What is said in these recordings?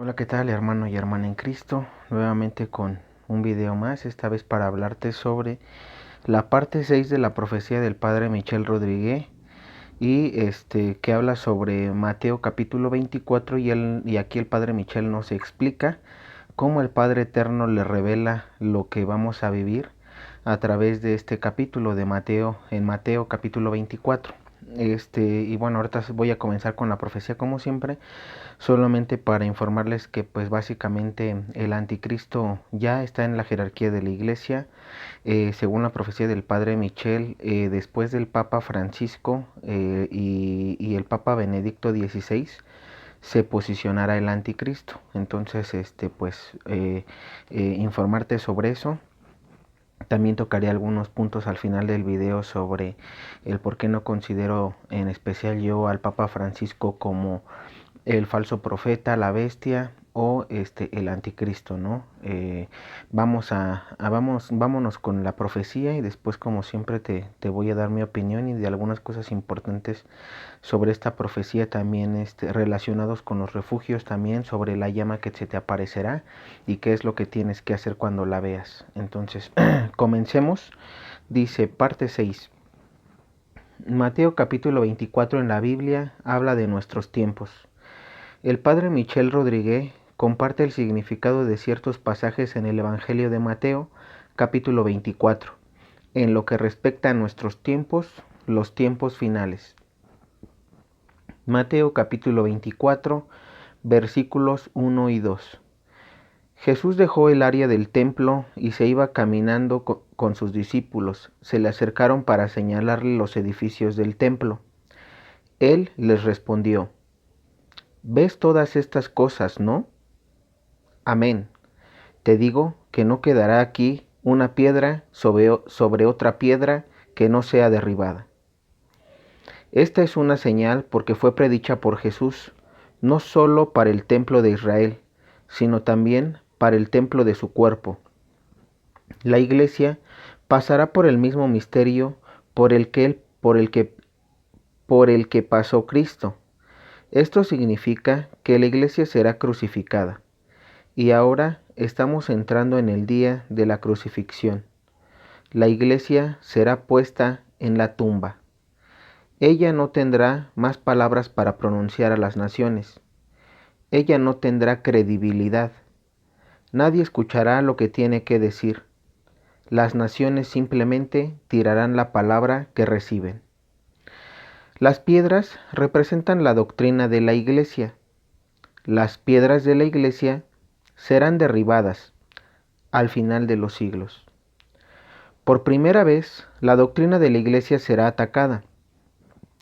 Hola, ¿qué tal, hermano y hermana en Cristo? Nuevamente con un video más, esta vez para hablarte sobre la parte 6 de la profecía del padre Michel Rodríguez y que habla sobre Mateo capítulo 24 y aquí el padre Michel nos explica cómo el Padre Eterno le revela lo que vamos a vivir a través de este capítulo de Mateo, en Mateo capítulo 24. Y bueno, ahorita voy a comenzar con la profecía como siempre, solamente para informarles que pues básicamente el anticristo ya está en la jerarquía de la iglesia, según la profecía del padre Michel, después del Papa Francisco y el Papa Benedicto XVI se posicionará el anticristo. Entonces, informarte sobre eso. También tocaré algunos puntos al final del video sobre el por qué no considero en especial yo al Papa Francisco como el falso profeta, la bestia o el anticristo, ¿no? Vámonos con la profecía y después, como siempre, te voy a dar mi opinión y de algunas cosas importantes sobre esta profecía también, relacionados con los refugios, también sobre la llama que se te aparecerá y qué es lo que tienes que hacer cuando la veas. Entonces, comencemos. Dice, parte 6. Mateo capítulo 24 en la Biblia habla de nuestros tiempos. El padre Michel Rodríguez comparte el significado de ciertos pasajes en el Evangelio de Mateo, capítulo 24, en lo que respecta a nuestros tiempos, los tiempos finales. Mateo capítulo 24, versículos 1 y 2. Jesús dejó el área del templo y se iba caminando con sus discípulos. Se le acercaron para señalarle los edificios del templo. Él les respondió: ¿Ves todas estas cosas, no? Amén. Te digo que no quedará aquí una piedra sobre otra piedra que no sea derribada. Esta es una señal porque fue predicha por Jesús, no solo para el templo de Israel, sino también para el templo de su cuerpo. La iglesia pasará por el mismo misterio por el que pasó Cristo. Esto significa que la iglesia será crucificada. Y ahora estamos entrando en el día de la crucifixión. La iglesia será puesta en la tumba. Ella no tendrá más palabras para pronunciar a las naciones. Ella no tendrá credibilidad. Nadie escuchará lo que tiene que decir. Las naciones simplemente tirarán la palabra que reciben. Las piedras representan la doctrina de la iglesia. Las piedras de la iglesia serán derribadas al final de los siglos. Por primera vez, la doctrina de la iglesia será atacada.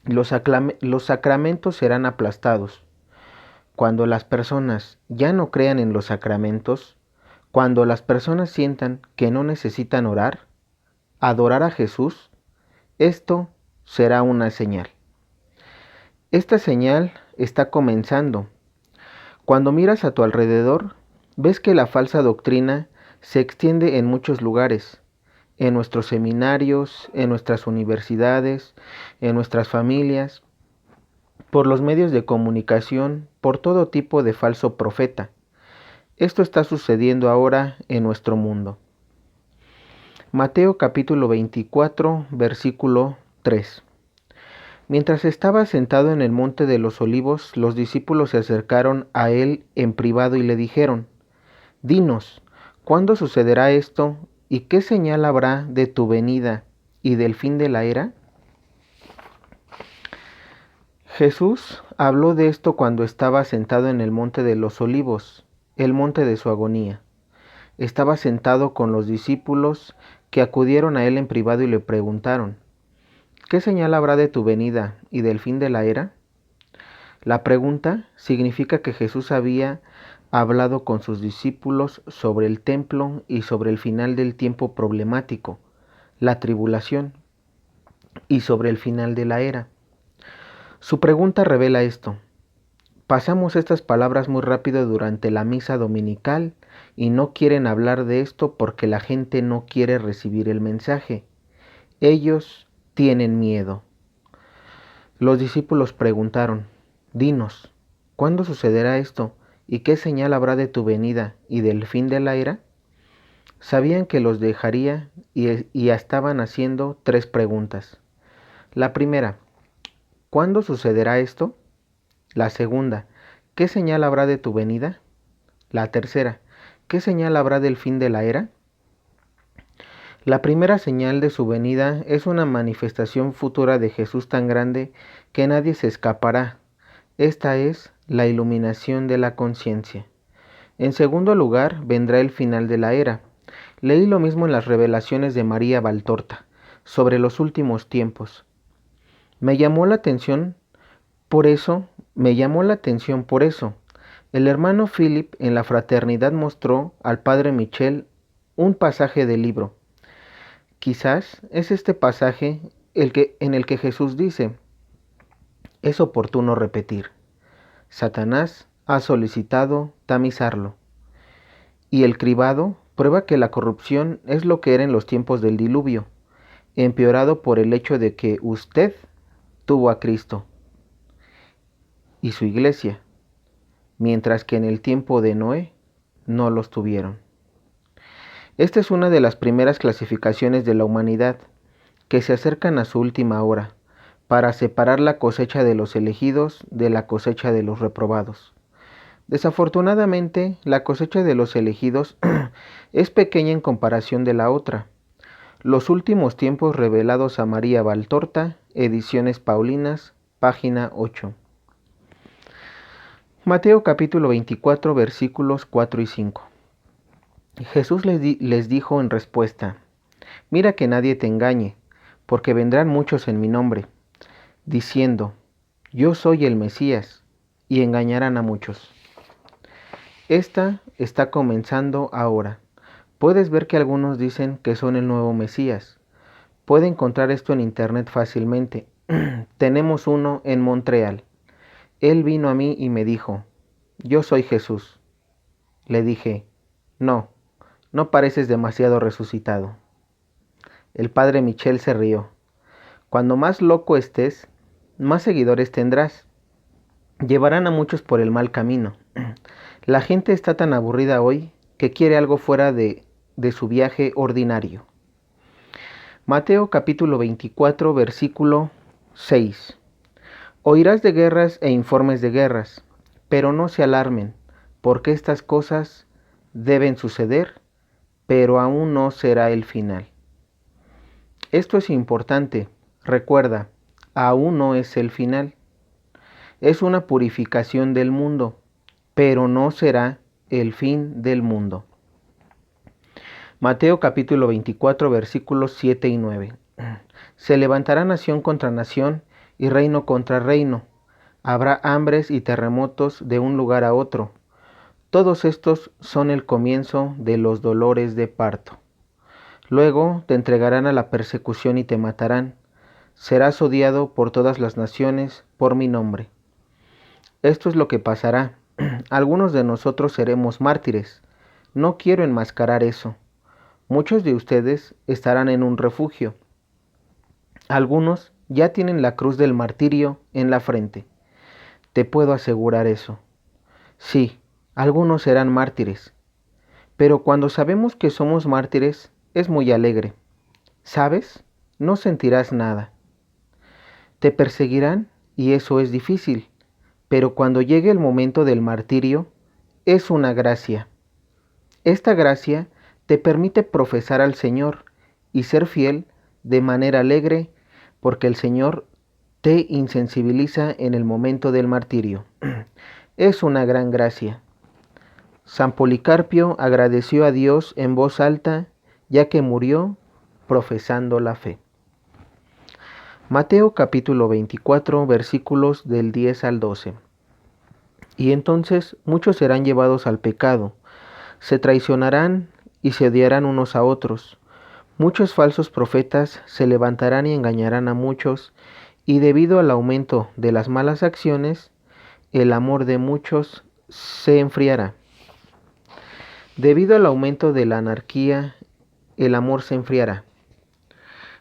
Los sacramentos serán aplastados. Cuando las personas ya no crean en los sacramentos, cuando las personas sientan que no necesitan orar, adorar a Jesús, esto será una señal. Esta señal está comenzando. Cuando miras a tu alrededor, ves que la falsa doctrina se extiende en muchos lugares, en nuestros seminarios, en nuestras universidades, en nuestras familias, por los medios de comunicación, por todo tipo de falso profeta. Esto está sucediendo ahora en nuestro mundo. Mateo capítulo 24, versículo 3. Mientras estaba sentado en el monte de los olivos, los discípulos se acercaron a él en privado y le dijeron: Dinos, ¿cuándo sucederá esto y qué señal habrá de tu venida y del fin de la era? Jesús habló de esto cuando estaba sentado en el monte de los olivos, el monte de su agonía. Estaba sentado con los discípulos que acudieron a él en privado y le preguntaron: ¿Qué señal habrá de tu venida y del fin de la era? La pregunta significa que Jesús había hablado con sus discípulos sobre el templo y sobre el final del tiempo problemático, la tribulación, y sobre el final de la era. Su pregunta revela esto. Pasamos estas palabras muy rápido durante la misa dominical y no quieren hablar de esto porque la gente no quiere recibir el mensaje. Ellos tienen miedo. Los discípulos preguntaron: Dinos, ¿cuándo sucederá esto? ¿Y qué señal habrá de tu venida y del fin de la era? Sabían que los dejaría y estaban haciendo 3 preguntas. La primera, ¿cuándo sucederá esto? La segunda, ¿qué señal habrá de tu venida? La tercera, ¿qué señal habrá del fin de la era? La primera señal de su venida es una manifestación futura de Jesús tan grande que nadie se escapará. Esta es la iluminación de la conciencia. En segundo lugar, vendrá el final de la era. Leí lo mismo en las revelaciones de María Valtorta sobre los últimos tiempos. Me llamó la atención por eso. El hermano Philip en la fraternidad mostró al padre Michel un pasaje del libro. Quizás es este pasaje en el que Jesús dice: es oportuno repetir, Satanás ha solicitado tamizarlo, y el cribado prueba que la corrupción es lo que era en los tiempos del diluvio, empeorado por el hecho de que usted tuvo a Cristo y su iglesia, mientras que en el tiempo de Noé no los tuvieron. Esta es una de las primeras clasificaciones de la humanidad que se acercan a su última hora, para separar la cosecha de los elegidos de la cosecha de los reprobados. Desafortunadamente, la cosecha de los elegidos es pequeña en comparación de la otra. Los últimos tiempos revelados a María Valtorta, Ediciones Paulinas, página 8. Mateo capítulo 24, versículos 4 y 5. Jesús les dijo en respuesta: mira que nadie te engañe, porque vendrán muchos en mi nombre, diciendo: yo soy el Mesías, y engañarán a muchos. Esta está comenzando ahora. Puedes ver que algunos dicen que son el nuevo Mesías. Puede encontrar esto en internet fácilmente. Tenemos uno en Montreal. Él vino a mí y me dijo: yo soy Jesús. Le dije: no pareces demasiado resucitado. El padre Michel se rió. Cuando más loco estés, más seguidores tendrás. Llevarán a muchos por el mal camino. La gente está tan aburrida hoy que quiere algo fuera de su viaje ordinario. Mateo capítulo 24, versículo 6. Oirás de guerras e informes de guerras, pero no se alarmen, porque estas cosas deben suceder, pero aún no será el final. Esto es importante. Recuerda, aún no es el final. Es una purificación del mundo, pero no será el fin del mundo. Mateo capítulo 24, versículos 7 y 9. Se levantará nación contra nación y reino contra reino. Habrá hambres y terremotos de un lugar a otro. Todos estos son el comienzo de los dolores de parto. Luego te entregarán a la persecución y te matarán. Serás odiado por todas las naciones por mi nombre. Esto es lo que pasará. Algunos de nosotros seremos mártires. No quiero enmascarar eso. Muchos de ustedes estarán en un refugio. Algunos ya tienen la cruz del martirio en la frente. Te puedo asegurar eso. Sí, algunos serán mártires. Pero cuando sabemos que somos mártires, es muy alegre. ¿Sabes? No sentirás nada. Te perseguirán y eso es difícil, pero cuando llegue el momento del martirio, es una gracia. Esta gracia te permite profesar al Señor y ser fiel de manera alegre, porque el Señor te insensibiliza en el momento del martirio. Es una gran gracia. San Policarpio agradeció a Dios en voz alta, ya que murió profesando la fe. Mateo capítulo 24, versículos del 10 al 12. Y entonces muchos serán llevados al pecado, se traicionarán y se odiarán unos a otros. Muchos falsos profetas se levantarán y engañarán a muchos, y debido al aumento de las malas acciones, el amor de muchos se enfriará. Debido al aumento de la anarquía, el amor se enfriará.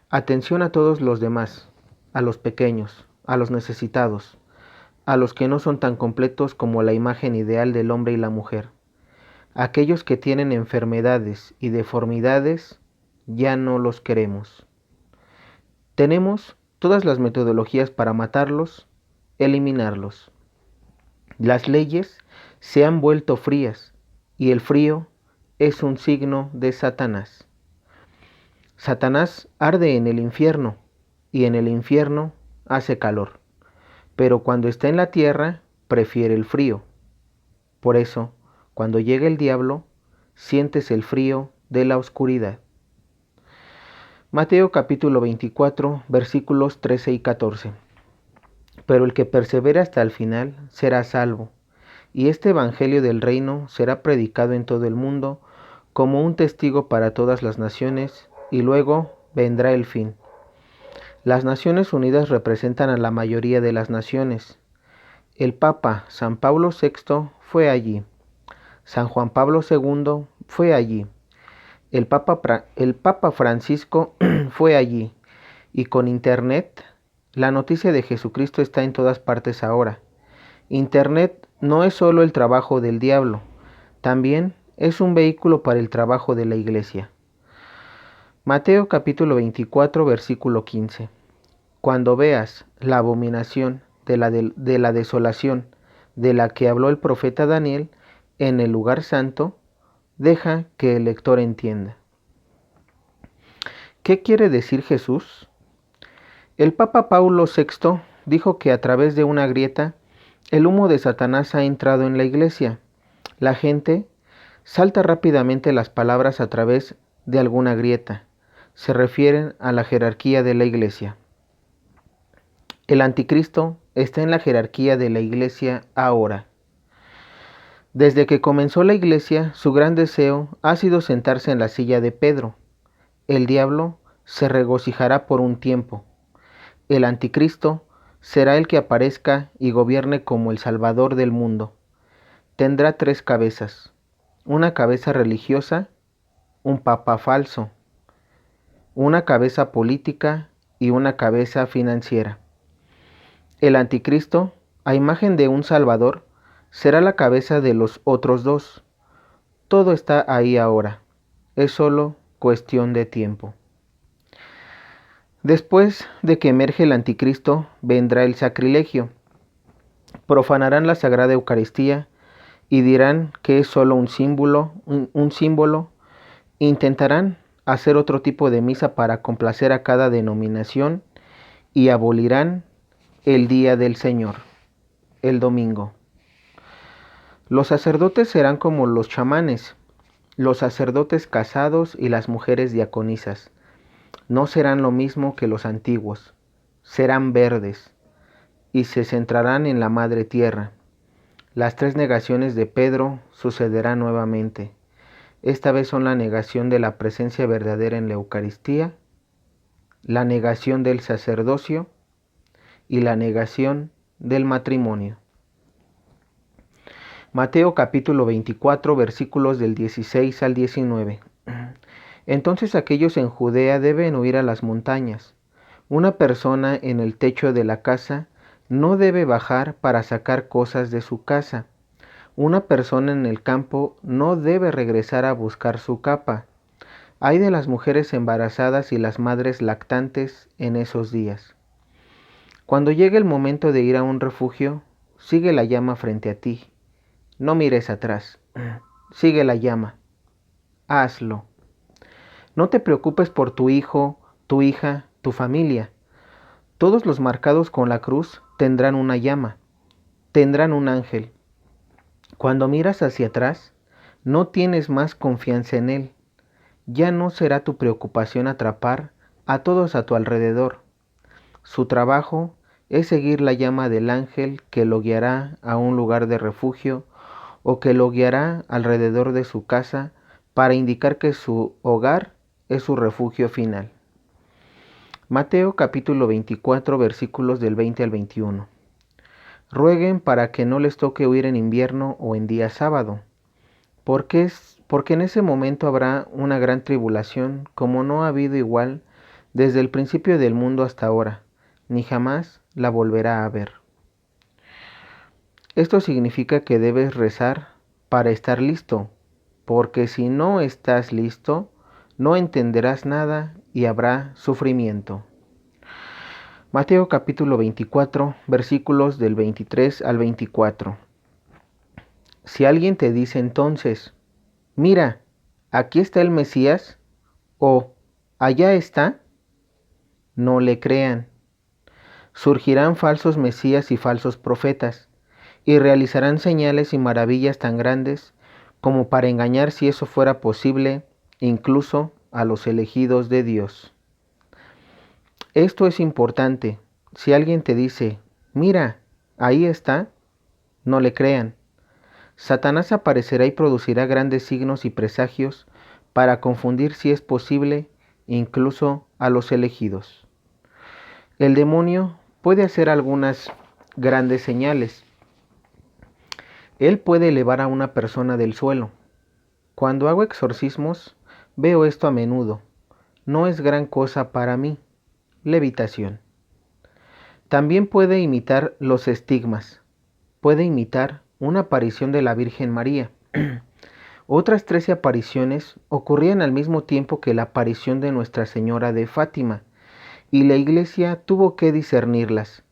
Atención a todos los demás, a los pequeños, a los necesitados. a los que no son tan completos como la imagen ideal del hombre y la mujer. Aquellos que tienen enfermedades y deformidades, ya no los queremos. Tenemos todas las metodologías para matarlos, eliminarlos. Las leyes se han vuelto frías y el frío es un signo de Satanás. Satanás arde en el infierno y en el infierno hace calor, pero cuando está en la tierra prefiere el frío. Por eso, cuando llega el diablo, sientes el frío de la oscuridad. Mateo capítulo 24, versículos 13 y 14. Pero el que persevere hasta el final será salvo, y este evangelio del reino será predicado en todo el mundo como un testigo para todas las naciones, y luego vendrá el fin. Las Naciones Unidas representan a la mayoría de las naciones. El Papa San Pablo VI fue allí. San Juan Pablo II fue allí. El Papa Francisco fue allí. Y con Internet, la noticia de Jesucristo está en todas partes ahora. Internet no es solo el trabajo del diablo, también es un vehículo para el trabajo de la Iglesia. Mateo capítulo 24, versículo 15. Cuando veas la abominación de la desolación de la que habló el profeta Daniel en el lugar santo, deja que el lector entienda. ¿Qué quiere decir Jesús? El Papa Paulo VI dijo que a través de una grieta el humo de Satanás ha entrado en la iglesia. La gente salta rápidamente las palabras a través de alguna grieta. Se refieren a la jerarquía de la iglesia. El anticristo está en la jerarquía de la iglesia ahora. Desde que comenzó la iglesia, su gran deseo ha sido sentarse en la silla de Pedro. El diablo se regocijará por un tiempo. El anticristo será el que aparezca y gobierne como el Salvador del mundo. Tendrá 3 cabezas, una cabeza religiosa, un papa falso, una cabeza política y una cabeza financiera. El anticristo, a imagen de un Salvador, será la cabeza de los otros 2. Todo está ahí ahora, es solo cuestión de tiempo. Después de que emerge el anticristo, vendrá el sacrilegio. Profanarán la Sagrada Eucaristía y dirán que es solo un símbolo. Intentarán hacer otro tipo de misa para complacer a cada denominación y abolirán el día del Señor, el domingo. Los sacerdotes serán como los chamanes, los sacerdotes casados y las mujeres diaconisas. No serán lo mismo que los antiguos, serán verdes y se centrarán en la madre tierra. Las 3 negaciones de Pedro sucederán nuevamente. Esta vez son la negación de la presencia verdadera en la Eucaristía, la negación del sacerdocio y la negación del matrimonio. Mateo capítulo 24, versículos del 16 al 19. Entonces aquellos en Judea deben huir a las montañas. Una persona en el techo de la casa no debe bajar para sacar cosas de su casa. Una persona en el campo no debe regresar a buscar su capa. Ay de las mujeres embarazadas y las madres lactantes en esos días. Cuando llegue el momento de ir a un refugio, sigue la llama frente a ti. No mires atrás. Sigue la llama. Hazlo. No te preocupes por tu hijo, tu hija, tu familia. Todos los marcados con la cruz tendrán una llama, tendrán un ángel. Cuando miras hacia atrás, no tienes más confianza en él. Ya no será tu preocupación atrapar a todos a tu alrededor. Su trabajo es seguir la llama del ángel que lo guiará a un lugar de refugio o que lo guiará alrededor de su casa para indicar que su hogar es su refugio final. Mateo capítulo 24 versículos del 20 al 21. Rueguen para que no les toque huir en invierno o en día sábado, porque en ese momento habrá una gran tribulación como no ha habido igual desde el principio del mundo hasta ahora, ni jamás la volverá a haber. Esto significa que debes rezar para estar listo, porque si no estás listo, no entenderás nada y habrá sufrimiento. Mateo capítulo 24, versículos del 23 al 24. Si alguien te dice entonces, mira, aquí está el Mesías, o allá está, no le crean. Surgirán falsos mesías y falsos profetas, y realizarán señales y maravillas tan grandes como para engañar, si eso fuera posible, incluso a los elegidos de Dios. Esto es importante. Si alguien te dice, mira, ahí está, no le crean. Satanás aparecerá y producirá grandes signos y presagios para confundir, si es posible, incluso a los elegidos. El demonio puede hacer algunas grandes señales. Él puede elevar a una persona del suelo. Cuando hago exorcismos, veo esto a menudo. No es gran cosa para mí. Levitación. También puede imitar los estigmas. Puede imitar una aparición de la Virgen María. Otras 13 apariciones ocurrían al mismo tiempo que la aparición de Nuestra Señora de Fátima, y la Iglesia tuvo que discernirlas.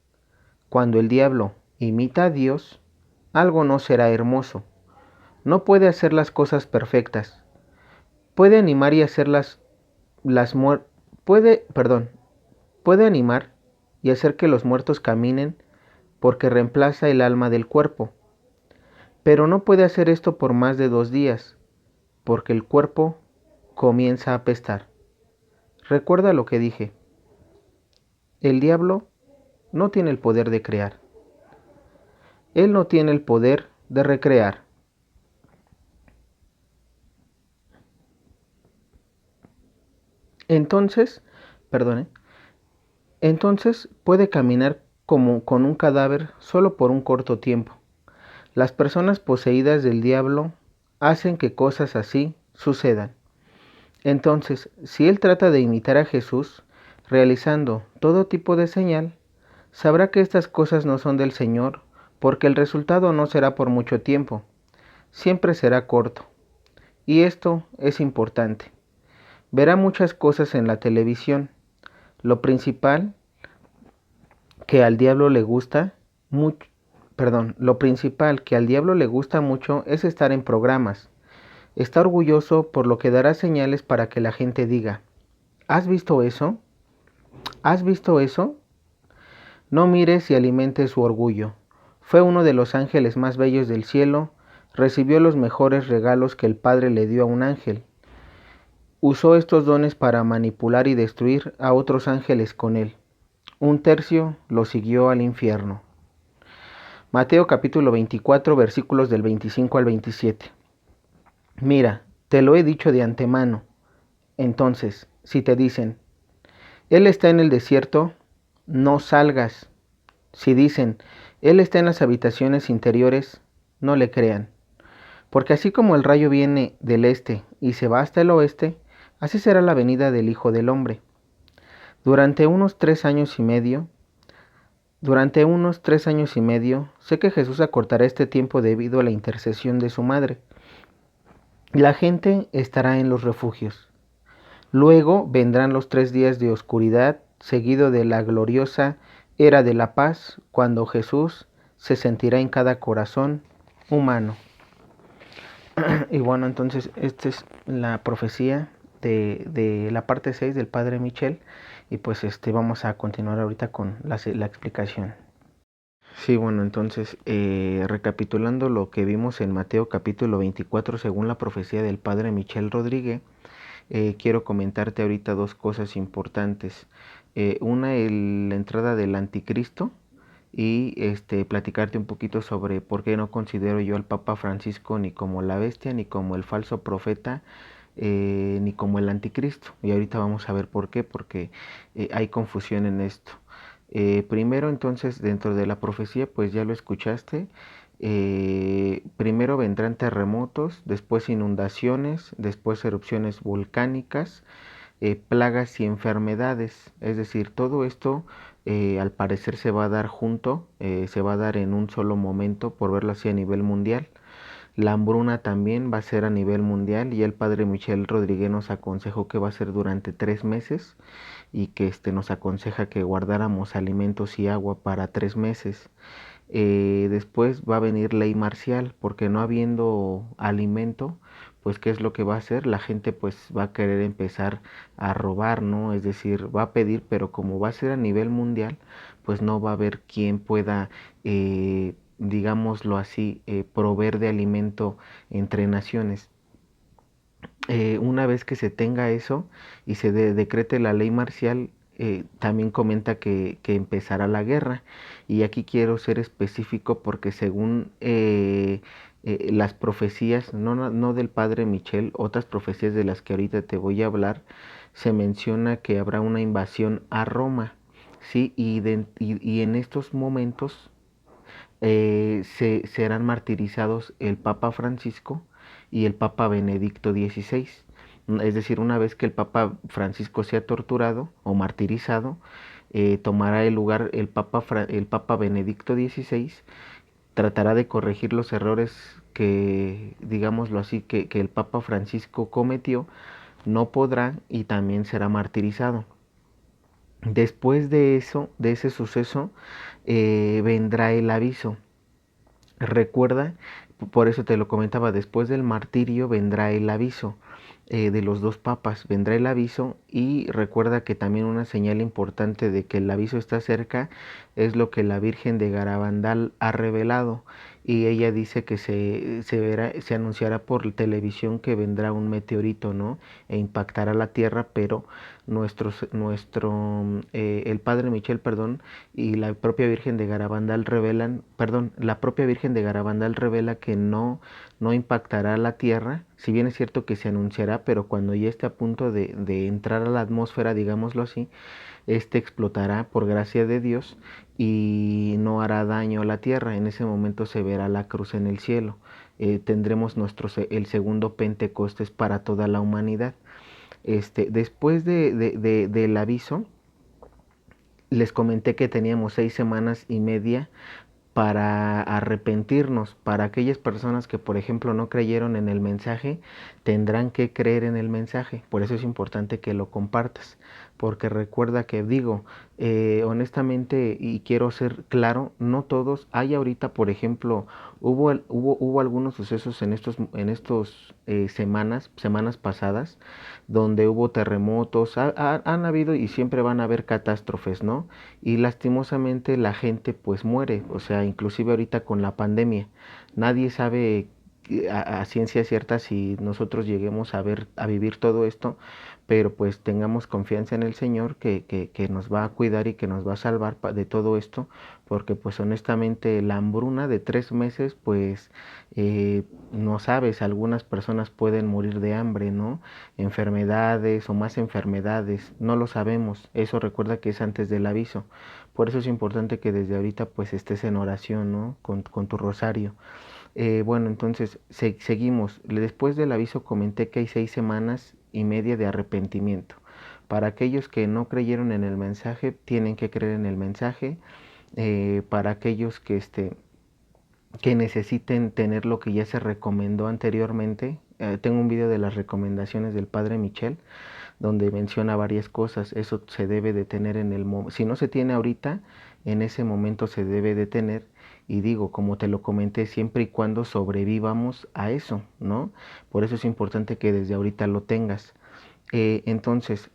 Cuando el diablo imita a Dios, algo no será hermoso. No puede hacer las cosas perfectas. Puede animar y hacer puede animar y hacer que los muertos caminen, porque reemplaza el alma del cuerpo. Pero no puede hacer esto por más de 2 días, porque el cuerpo comienza a apestar. Recuerda lo que dije. El diablo no tiene el poder de crear. Él no tiene el poder de recrear. Entonces puede caminar como con un cadáver solo por un corto tiempo. Las personas poseídas del diablo hacen que cosas así sucedan. Entonces, si él trata de imitar a Jesús, realizando todo tipo de señal, sabrá que estas cosas no son del Señor, porque el resultado no será por mucho tiempo, siempre será corto. Y esto es importante. Verá muchas cosas en la televisión. Lo principal que al diablo le gusta mucho, lo principal que al diablo le gusta mucho es estar en programas. Está orgulloso, por lo que dará señales para que la gente diga, ¿has visto eso? ¿Has visto eso? No mires y alimentes su orgullo. Fue uno de los ángeles más bellos del cielo, recibió los mejores regalos que el Padre le dio a un ángel. Usó estos dones para manipular y destruir a otros ángeles con él. 1/3 lo siguió al infierno. Mateo capítulo 24, versículos del 25 al 27. Mira, te lo he dicho de antemano. Entonces, si te dicen, Él está en el desierto, no salgas. Si dicen, Él está en las habitaciones interiores, no le crean. Porque así como el rayo viene del este y se va hasta el oeste, así será la venida del Hijo del Hombre. Durante unos 3 años y medio, sé que Jesús acortará este tiempo debido a la intercesión de su madre. La gente estará en los refugios. Luego vendrán los 3 días de oscuridad, seguido de la gloriosa era de la paz, cuando Jesús se sentirá en cada corazón humano. Y bueno, entonces esta es la profecía de la parte 6 del Padre Michel. Y pues vamos a continuar ahorita con la explicación. Sí, bueno, entonces recapitulando lo que vimos en Mateo capítulo 24 según la profecía del Padre Michel Rodríguez, quiero comentarte ahorita 2 cosas importantes. Una, la entrada del anticristo, y platicarte un poquito sobre por qué no considero yo al Papa Francisco ni como la bestia, ni como el falso profeta, ni como el anticristo. Y ahorita vamos a ver por qué, porque hay confusión en esto. Primero, entonces, dentro de la profecía, pues ya lo escuchaste. Primero vendrán terremotos, después inundaciones, después erupciones volcánicas, plagas y enfermedades. Es decir, todo esto al parecer se va a dar junto, se va a dar en un solo momento, por verlo así a nivel mundial. La hambruna también va a ser a nivel mundial y el padre Michel Rodríguez nos aconsejó que va a ser durante 3 meses y que nos aconseja que guardáramos alimentos y agua para 3 meses. Después va a venir ley marcial, porque no habiendo alimento, pues ¿qué es lo que va a hacer? La gente pues va a querer empezar a robar, ¿no? Es decir, va a pedir, pero como va a ser a nivel mundial, pues no va a haber quien pueda, digámoslo así, proveer de alimento entre naciones. Una vez que se tenga eso y se decrete la ley marcial, también comenta que empezará la guerra. Y aquí quiero ser específico porque según las profecías, no del padre Michel, otras profecías de las que ahorita te voy a hablar, se menciona que habrá una invasión a Roma. ¿Sí? Y en estos momentos serán martirizados el Papa Francisco y el Papa Benedicto XVI. Es decir, una vez que el Papa Francisco sea torturado o martirizado, tomará el lugar el Papa Benedicto XVI, tratará de corregir los errores que, digámoslo así, que el Papa Francisco cometió, no podrá y también será martirizado. Después de eso, de ese suceso, vendrá el aviso. Recuerda, por eso te lo comentaba, después del martirio vendrá el aviso de los dos papas, vendrá el aviso y recuerda que también una señal importante de que el aviso está cerca es lo que la Virgen de Garabandal ha revelado y ella dice que se anunciará por televisión que vendrá un meteorito, ¿no? E impactará la Tierra, pero el Padre Michel, perdón, y la propia Virgen de Garabandal la propia Virgen de Garabandal revela que no impactará la Tierra, si bien es cierto que se anunciará, pero cuando ya esté a punto de entrar a la atmósfera, digámoslo así, explotará por gracia de Dios y no hará daño a la Tierra. En ese momento se verá la cruz en el cielo. Tendremos el segundo Pentecostés para toda la humanidad. Después del aviso, les comenté que teníamos 6 semanas y media para arrepentirnos. Para aquellas personas que, por ejemplo, no creyeron en el mensaje, tendrán que creer en el mensaje. Por eso es importante que lo compartas. Porque recuerda que digo, honestamente, y quiero ser claro, no todos. Hay ahorita, por ejemplo, hubo algunos sucesos en estos semanas pasadas, donde hubo terremotos, han habido y siempre van a haber catástrofes, ¿no? Y lastimosamente la gente pues muere, o sea, inclusive ahorita con la pandemia, nadie sabe a ciencia cierta si nosotros lleguemos a vivir todo esto, pero pues tengamos confianza en el Señor que nos va a cuidar y que nos va a salvar de todo esto, porque pues honestamente la hambruna de 3 meses pues no sabes, algunas personas pueden morir de hambre, ¿no? Enfermedades o más enfermedades, no lo sabemos, eso recuerda que es antes del aviso, por eso es importante que desde ahorita pues estés en oración, ¿no? Con tu rosario. Bueno, entonces seguimos. Después del aviso comenté que hay 6 semanas y media de arrepentimiento. Para aquellos que no creyeron en el mensaje, tienen que creer en el mensaje. Para aquellos que necesiten tener lo que ya se recomendó anteriormente, tengo un video de las recomendaciones del padre Michel, donde menciona varias cosas. Eso se debe de tener en el momento. Si no se tiene ahorita, en ese momento se debe de tener. Y digo, como te lo comenté, siempre y cuando sobrevivamos a eso, ¿no? Por eso es importante que desde ahorita lo tengas. Entonces,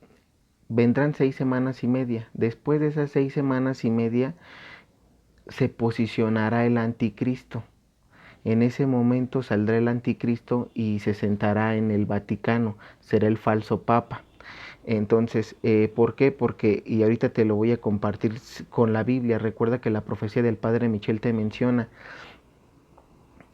vendrán 6 semanas y media. Después de esas 6 semanas y media, se posicionará el anticristo. En ese momento saldrá el anticristo y se sentará en el Vaticano, será el falso papa. Entonces, ¿por qué? Porque, y ahorita te lo voy a compartir con la Biblia, recuerda que la profecía del Padre Michel te menciona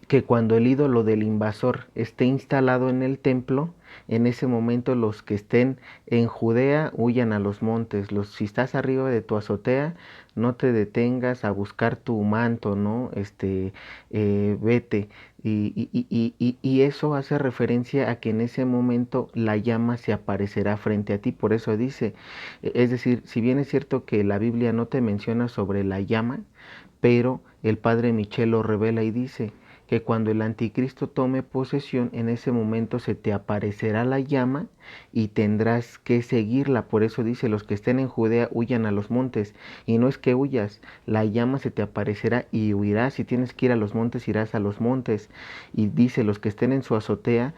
que cuando el ídolo del invasor esté instalado en el templo, en ese momento los que estén en Judea huyan a los montes. Si estás arriba de tu azotea, no te detengas a buscar tu manto, ¿no? Vete. Y eso hace referencia a que en ese momento la llama se aparecerá frente a ti. Por eso dice, es decir, si bien es cierto que la Biblia no te menciona sobre la llama, pero el padre Michel lo revela y dice que cuando el anticristo tome posesión, en ese momento se te aparecerá la llama y tendrás que seguirla. Por eso dice, los que estén en Judea huyan a los montes. Y no es que huyas, la llama se te aparecerá y huirás. Si tienes que ir a los montes, irás a los montes. Y dice, los que estén en su azotea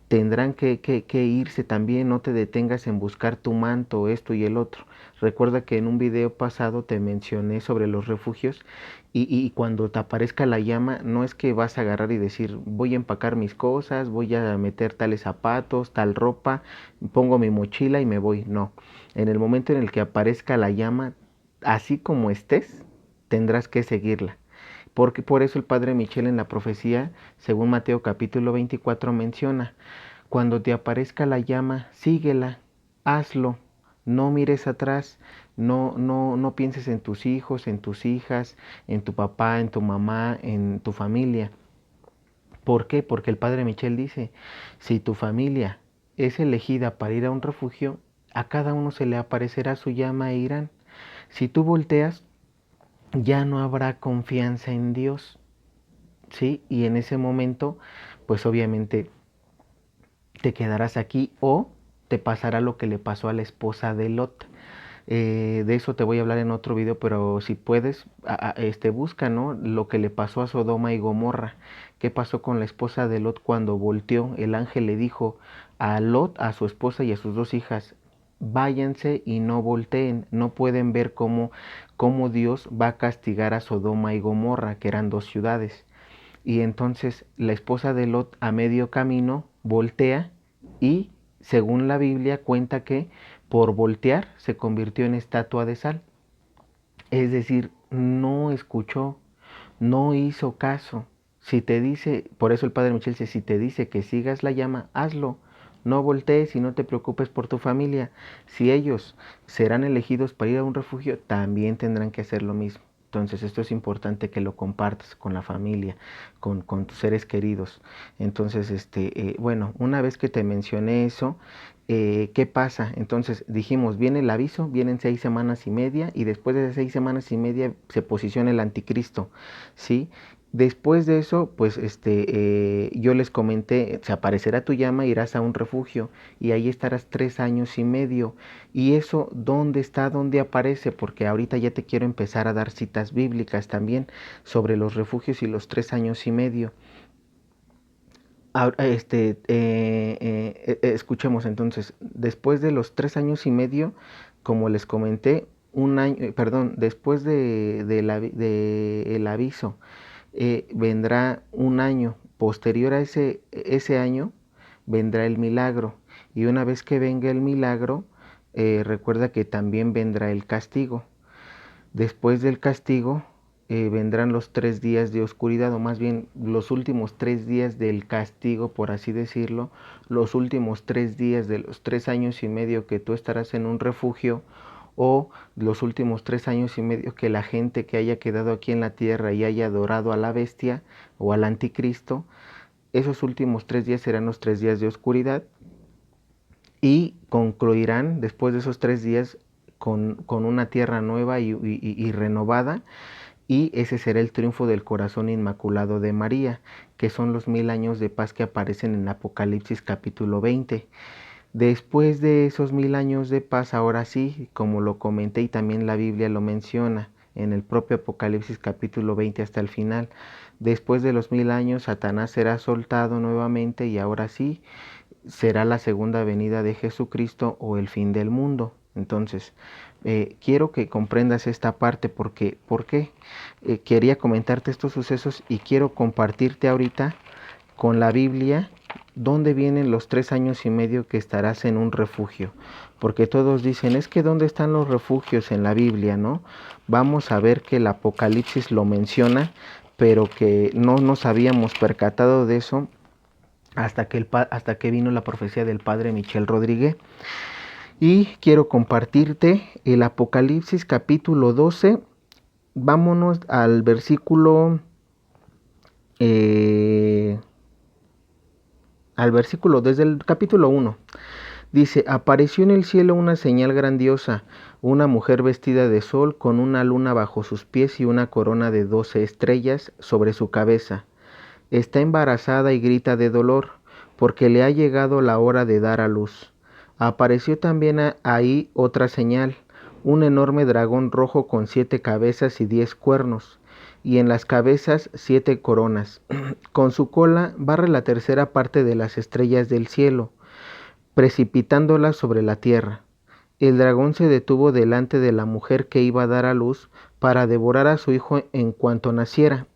tendrán que irse también. No te detengas en buscar tu manto, esto y el otro. Recuerda que en un video pasado te mencioné sobre los refugios y cuando te aparezca la llama, no es que vas a agarrar y decir, voy a empacar mis cosas, voy a meter tales zapatos, tal ropa, pongo mi mochila y me voy. No, en el momento en el que aparezca la llama, así como estés, tendrás que seguirla. Porque por eso el padre Michel en la profecía, según Mateo capítulo 24, menciona, cuando te aparezca la llama, síguela, hazlo, no mires atrás, no pienses en tus hijos, en tus hijas, en tu papá, en tu mamá, en tu familia. ¿Por qué? Porque el padre Michel dice, si tu familia es elegida para ir a un refugio, a cada uno se le aparecerá su llama e irán. Si tú volteas, ya no habrá confianza en Dios, ¿sí? Y en ese momento, pues obviamente te quedarás aquí o te pasará lo que le pasó a la esposa de Lot. De eso te voy a hablar en otro video, pero si puedes, busca, ¿no? Lo que le pasó a Sodoma y Gomorra. ¿Qué pasó con la esposa de Lot cuando volteó? El ángel le dijo a Lot, a su esposa y a sus dos hijas, váyanse y no volteen. No pueden ver cómo Dios va a castigar a Sodoma y Gomorra, que eran dos ciudades. Y entonces la esposa de Lot a medio camino voltea y, según la Biblia, cuenta que por voltear se convirtió en estatua de sal. Es decir, no escuchó, no hizo caso. Si te dice, por eso el padre Michel dice, si te dice que sigas la llama, hazlo. No voltees y no te preocupes por tu familia. Si ellos serán elegidos para ir a un refugio, también tendrán que hacer lo mismo. Entonces esto es importante que lo compartas con la familia, con tus seres queridos. Entonces, bueno, una vez que te mencioné eso, ¿qué pasa? Entonces dijimos, viene el aviso, vienen 6 semanas y media y después de 6 semanas y media se posiciona el anticristo, ¿sí? Después de eso, pues yo les comenté, se aparecerá tu llama, irás a un refugio y ahí estarás 3 años y medio. ¿Y eso dónde está? ¿Dónde aparece? Porque ahorita ya te quiero empezar a dar citas bíblicas también sobre los refugios y los 3 años y medio. Escuchemos entonces, después de los 3 años y medio, como les comenté, un año, perdón, después de el aviso, vendrá un año. Posterior a ese año, vendrá el milagro. Y una vez que venga el milagro, recuerda que también vendrá el castigo. Después del castigo, vendrán los 3 días de oscuridad, o más bien los últimos 3 días del castigo, por así decirlo, los últimos 3 días de los 3 años y medio que tú estarás en un refugio, o los últimos 3 años y medio que la gente que haya quedado aquí en la tierra y haya adorado a la bestia o al anticristo, esos últimos 3 días serán los 3 días de oscuridad y concluirán después de esos 3 días con una tierra nueva y renovada, y ese será el triunfo del corazón inmaculado de María, que son los 1000 años de paz que aparecen en Apocalipsis capítulo 20. Después de esos 1000 años de paz, ahora sí, como lo comenté y también la Biblia lo menciona en el propio Apocalipsis capítulo 20 hasta el final, después de los 1000 años, Satanás será soltado nuevamente y ahora sí será la segunda venida de Jesucristo o el fin del mundo. Entonces, quiero que comprendas esta parte porque, ¿por qué? Quería comentarte estos sucesos y quiero compartirte ahorita con la Biblia dónde vienen los 3 años y medio que estarás en un refugio. Porque todos dicen, es que ¿dónde están los refugios en la Biblia, no? Vamos a ver que el Apocalipsis lo menciona, pero que no nos habíamos percatado de eso hasta que vino la profecía del padre Michel Rodríguez. Y quiero compartirte el Apocalipsis capítulo 12. Vámonos al versículo desde el capítulo 1. Dice: apareció en el cielo una señal grandiosa, una mujer vestida de sol con una luna bajo sus pies y una corona de 12 estrellas sobre su cabeza. Está embarazada y grita de dolor, porque le ha llegado la hora de dar a luz. Apareció también ahí otra señal, un enorme dragón rojo con 7 cabezas y 10 cuernos, y en las cabezas 7 coronas. Con su cola barre la tercera parte de las estrellas del cielo, precipitándolas sobre la tierra. El dragón se detuvo delante de la mujer que iba a dar a luz para devorar a su hijo en cuanto naciera.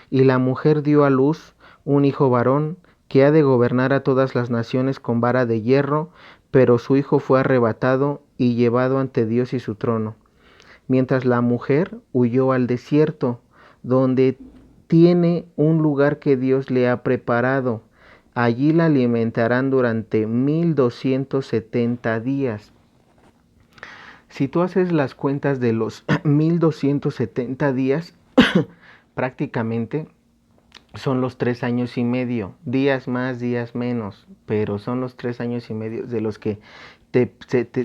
Y la mujer dio a luz un hijo varón que ha de gobernar a todas las naciones con vara de hierro, pero su hijo fue arrebatado y llevado ante Dios y su trono. Mientras la mujer huyó al desierto, donde tiene un lugar que Dios le ha preparado. Allí la alimentarán durante 1270 días. Si tú haces las cuentas de los 1270 días, prácticamente son los 3 años y medio, días más, días menos, pero son los 3 años y medio de los que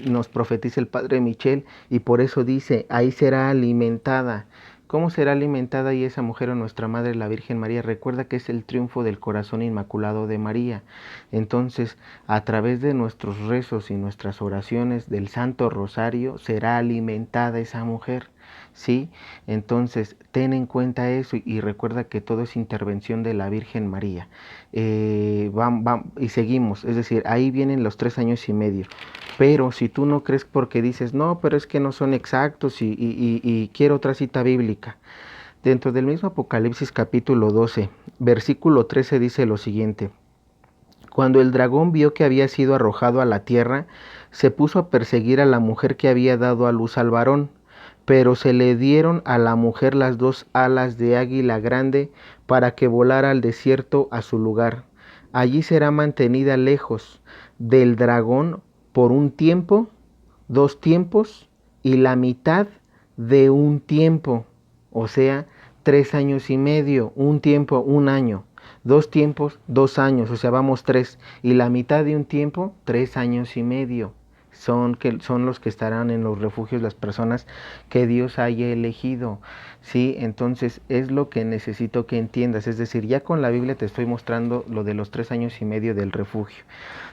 nos profetiza el Padre Michel, y por eso dice, ahí será alimentada. ¿Cómo será alimentada y esa mujer o nuestra Madre la Virgen María? Recuerda que es el triunfo del corazón inmaculado de María. Entonces, a través de nuestros rezos y nuestras oraciones del Santo Rosario, será alimentada esa mujer. ¿Sí? Entonces, ten en cuenta eso y recuerda que todo es intervención de la Virgen María. Y seguimos, es decir, ahí vienen los 3 años y medio. Pero si tú no crees porque dices, no, pero es que no son exactos y quiero otra cita bíblica. Dentro del mismo Apocalipsis capítulo 12, versículo 13 dice lo siguiente: cuando el dragón vio que había sido arrojado a la tierra, se puso a perseguir a la mujer que había dado a luz al varón. Pero se le dieron a la mujer las 2 alas de águila grande para que volara al desierto a su lugar. Allí será mantenida lejos del dragón por un tiempo, 2 tiempos y la mitad de un tiempo. O sea, 3 años y medio, un tiempo, 1 año. 2 tiempos, 2 años, o sea, vamos 3. Y la mitad de un tiempo, 3 años y medio. Son los que estarán en los refugios, las personas que Dios haya elegido, ¿sí? Entonces es lo que necesito que entiendas, es decir, ya con la Biblia te estoy mostrando lo de los 3 años y medio del refugio,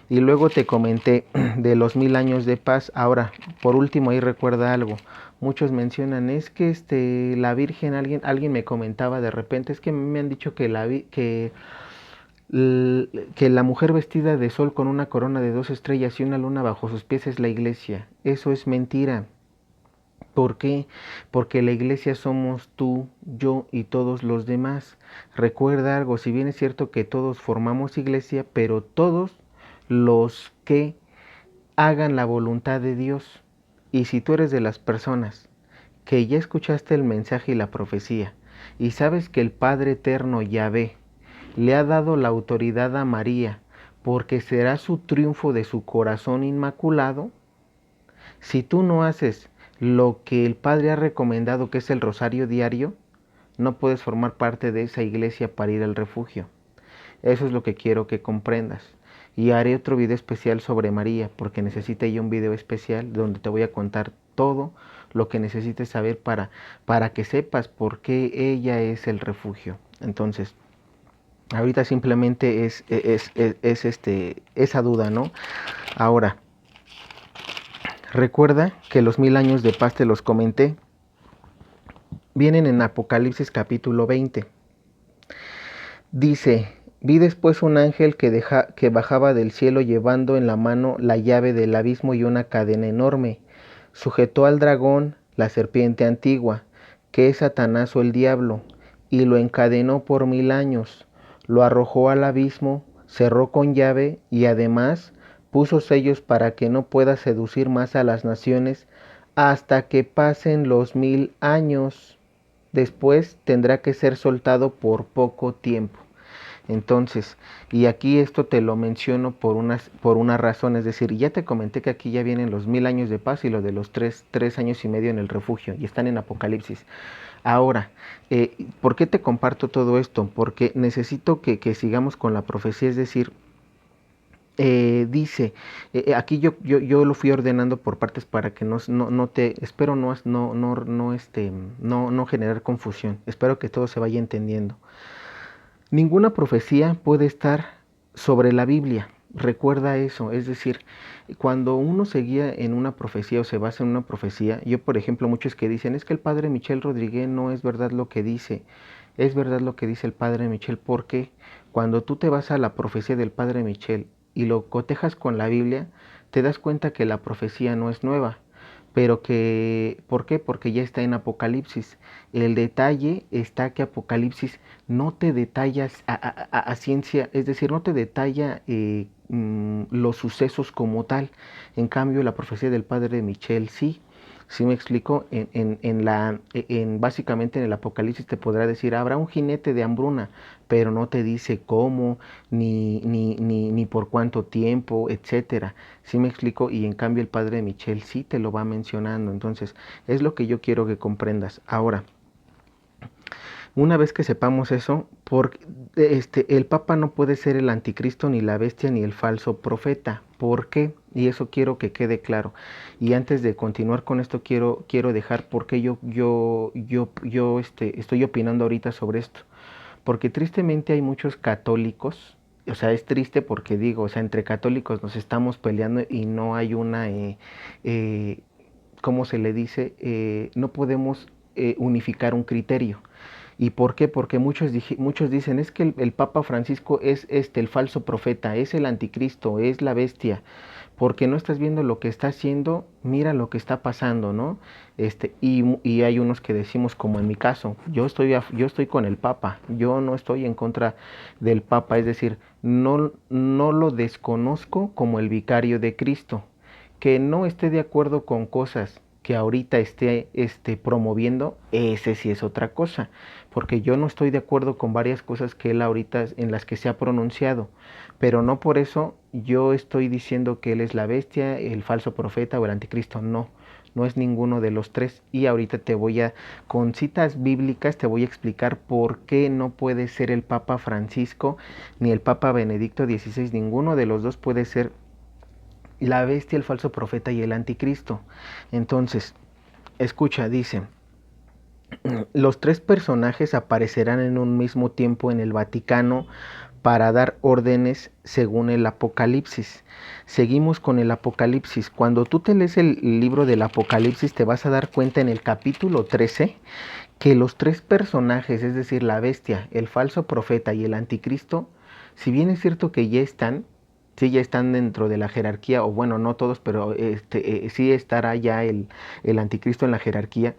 y luego te comenté de los 1000 años de paz. Ahora, por último, ahí recuerda algo, muchos mencionan, es que la Virgen, alguien me comentaba de repente, es que me han dicho que la mujer vestida de sol con una corona de 2 estrellas y una luna bajo sus pies es la iglesia. Eso es mentira. ¿Por qué? Porque la iglesia somos tú, yo y todos los demás. Recuerda algo, si bien es cierto que todos formamos iglesia, pero todos los que hagan la voluntad de Dios. Y si tú eres de las personas que ya escuchaste el mensaje y la profecía, y sabes que el Padre Eterno Yahvé le ha dado la autoridad a María, porque será su triunfo de su corazón inmaculado, si tú no haces lo que el Padre ha recomendado, que es el rosario diario, no puedes formar parte de esa iglesia para ir al refugio. Eso es lo que quiero que comprendas. Y haré otro video especial sobre María, porque necesito ya un video especial donde te voy a contar todo lo que necesites saber para que sepas por qué ella es el refugio. Entonces, ahorita simplemente es esa duda, ¿no? Ahora, recuerda que los 1000 años de paz te los comenté. Vienen en Apocalipsis capítulo 20. Dice: vi después un ángel que bajaba del cielo llevando en la mano la llave del abismo y una cadena enorme. Sujetó al dragón, la serpiente antigua, que es Satanás o el diablo, y lo encadenó por 1000 años. Lo arrojó al abismo, cerró con llave y además puso sellos para que no pueda seducir más a las naciones hasta que pasen los 1000 años. después tendrá que ser soltado por poco tiempo. Entonces, y aquí esto te lo menciono por una razón, es decir, ya te comenté que aquí ya vienen los 1000 años de paz y lo de los tres años y medio en el refugio, y están en Apocalipsis. Ahora, ¿por qué te comparto todo esto? Porque necesito que sigamos con la profecía, es decir, dice, aquí yo lo fui ordenando por partes para que no te, espero no generar confusión, espero que todo se vaya entendiendo. Ninguna profecía puede estar sobre la Biblia. Recuerda eso, es decir, cuando uno se guía en una profecía o se basa en una profecía, yo por ejemplo muchos que dicen, es que el padre Michel Rodríguez no es verdad lo que dice, es verdad lo que dice el padre Michel, porque cuando tú te vas a la profecía del padre Michel y lo cotejas con la Biblia, te das cuenta que la profecía no es nueva, pero que, ¿por qué? Porque ya está en Apocalipsis. El detalle está que Apocalipsis no te detalla a ciencia, es decir, no te detalla los sucesos como tal. En cambio, la profecía del padre Michel sí. Sí me explico, básicamente en el Apocalipsis te podrá decir, habrá un jinete de hambruna, pero no te dice cómo, ni por cuánto tiempo, etcétera. Sí me explico, y en cambio el padre Michel sí te lo va mencionando. Entonces, es lo que yo quiero que comprendas. Ahora, una vez que sepamos eso, el Papa no puede ser el anticristo, ni la bestia, ni el falso profeta. ¿Por qué? Y eso quiero que quede claro. Y antes de continuar con esto, quiero dejar por qué estoy opinando ahorita sobre esto. Porque tristemente hay muchos católicos, o sea, es triste porque digo, o sea, entre católicos nos estamos peleando y no hay eh, ¿cómo se le dice? No podemos unificar un criterio. ¿Y por qué? Porque muchos dicen, es que el Papa Francisco es el falso profeta, es el anticristo, es la bestia, porque no estás viendo lo que está haciendo, mira lo que está pasando, ¿no? Y hay unos que decimos, como en mi caso, yo estoy con el Papa, yo no estoy en contra del Papa, es decir, no lo desconozco como el vicario de Cristo, que no esté de acuerdo con cosas que ahorita esté promoviendo, ese sí es otra cosa, porque yo no estoy de acuerdo con varias cosas que él ahorita en las que se ha pronunciado, pero no por eso yo estoy diciendo que él es la bestia, el falso profeta o el anticristo, no. No es ninguno de los tres, y ahorita con citas bíblicas te voy a explicar por qué no puede ser el Papa Francisco ni el Papa Benedicto XVI, ninguno de los dos puede ser la bestia, el falso profeta y el anticristo. Entonces, escucha, dice, los tres personajes aparecerán en un mismo tiempo en el Vaticano para dar órdenes según el Apocalipsis. Seguimos con el Apocalipsis. Cuando tú te lees el libro del Apocalipsis, te vas a dar cuenta en el capítulo 13 que los tres personajes, es decir, la bestia, el falso profeta y el anticristo, si bien es cierto que sí ya están dentro de la jerarquía, o bueno, no todos, pero sí estará ya el anticristo en la jerarquía,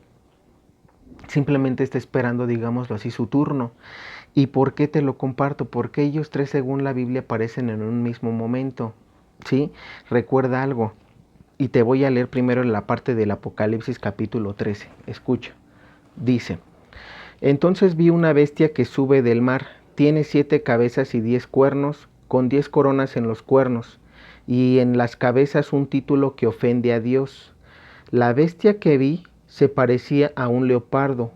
simplemente está esperando, digámoslo así, su turno. ¿Y por qué te lo comparto? Porque ellos tres, según la Biblia, aparecen en un mismo momento. ¿Sí? Recuerda algo. Y te voy a leer primero la parte del Apocalipsis capítulo 13. Escucha. Dice, entonces vi una bestia que sube del mar. Tiene 7 cabezas y 10 cuernos, con 10 coronas en los cuernos, y en las cabezas un título que ofende a Dios. La bestia que vi se parecía a un leopardo,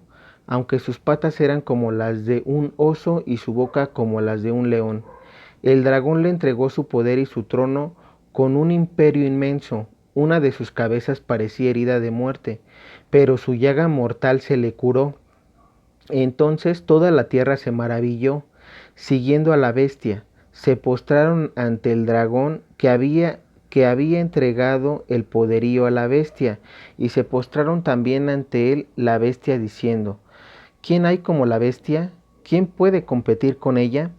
aunque sus patas eran como las de un oso y su boca como las de un león. El dragón le entregó su poder y su trono con un imperio inmenso. Una de sus cabezas parecía herida de muerte, pero su llaga mortal se le curó. Entonces toda la tierra se maravilló, siguiendo a la bestia. Se postraron ante el dragón que había entregado el poderío a la bestia, y se postraron también ante él la bestia diciendo, ¿quién hay como la bestia? ¿Quién puede competir con ella?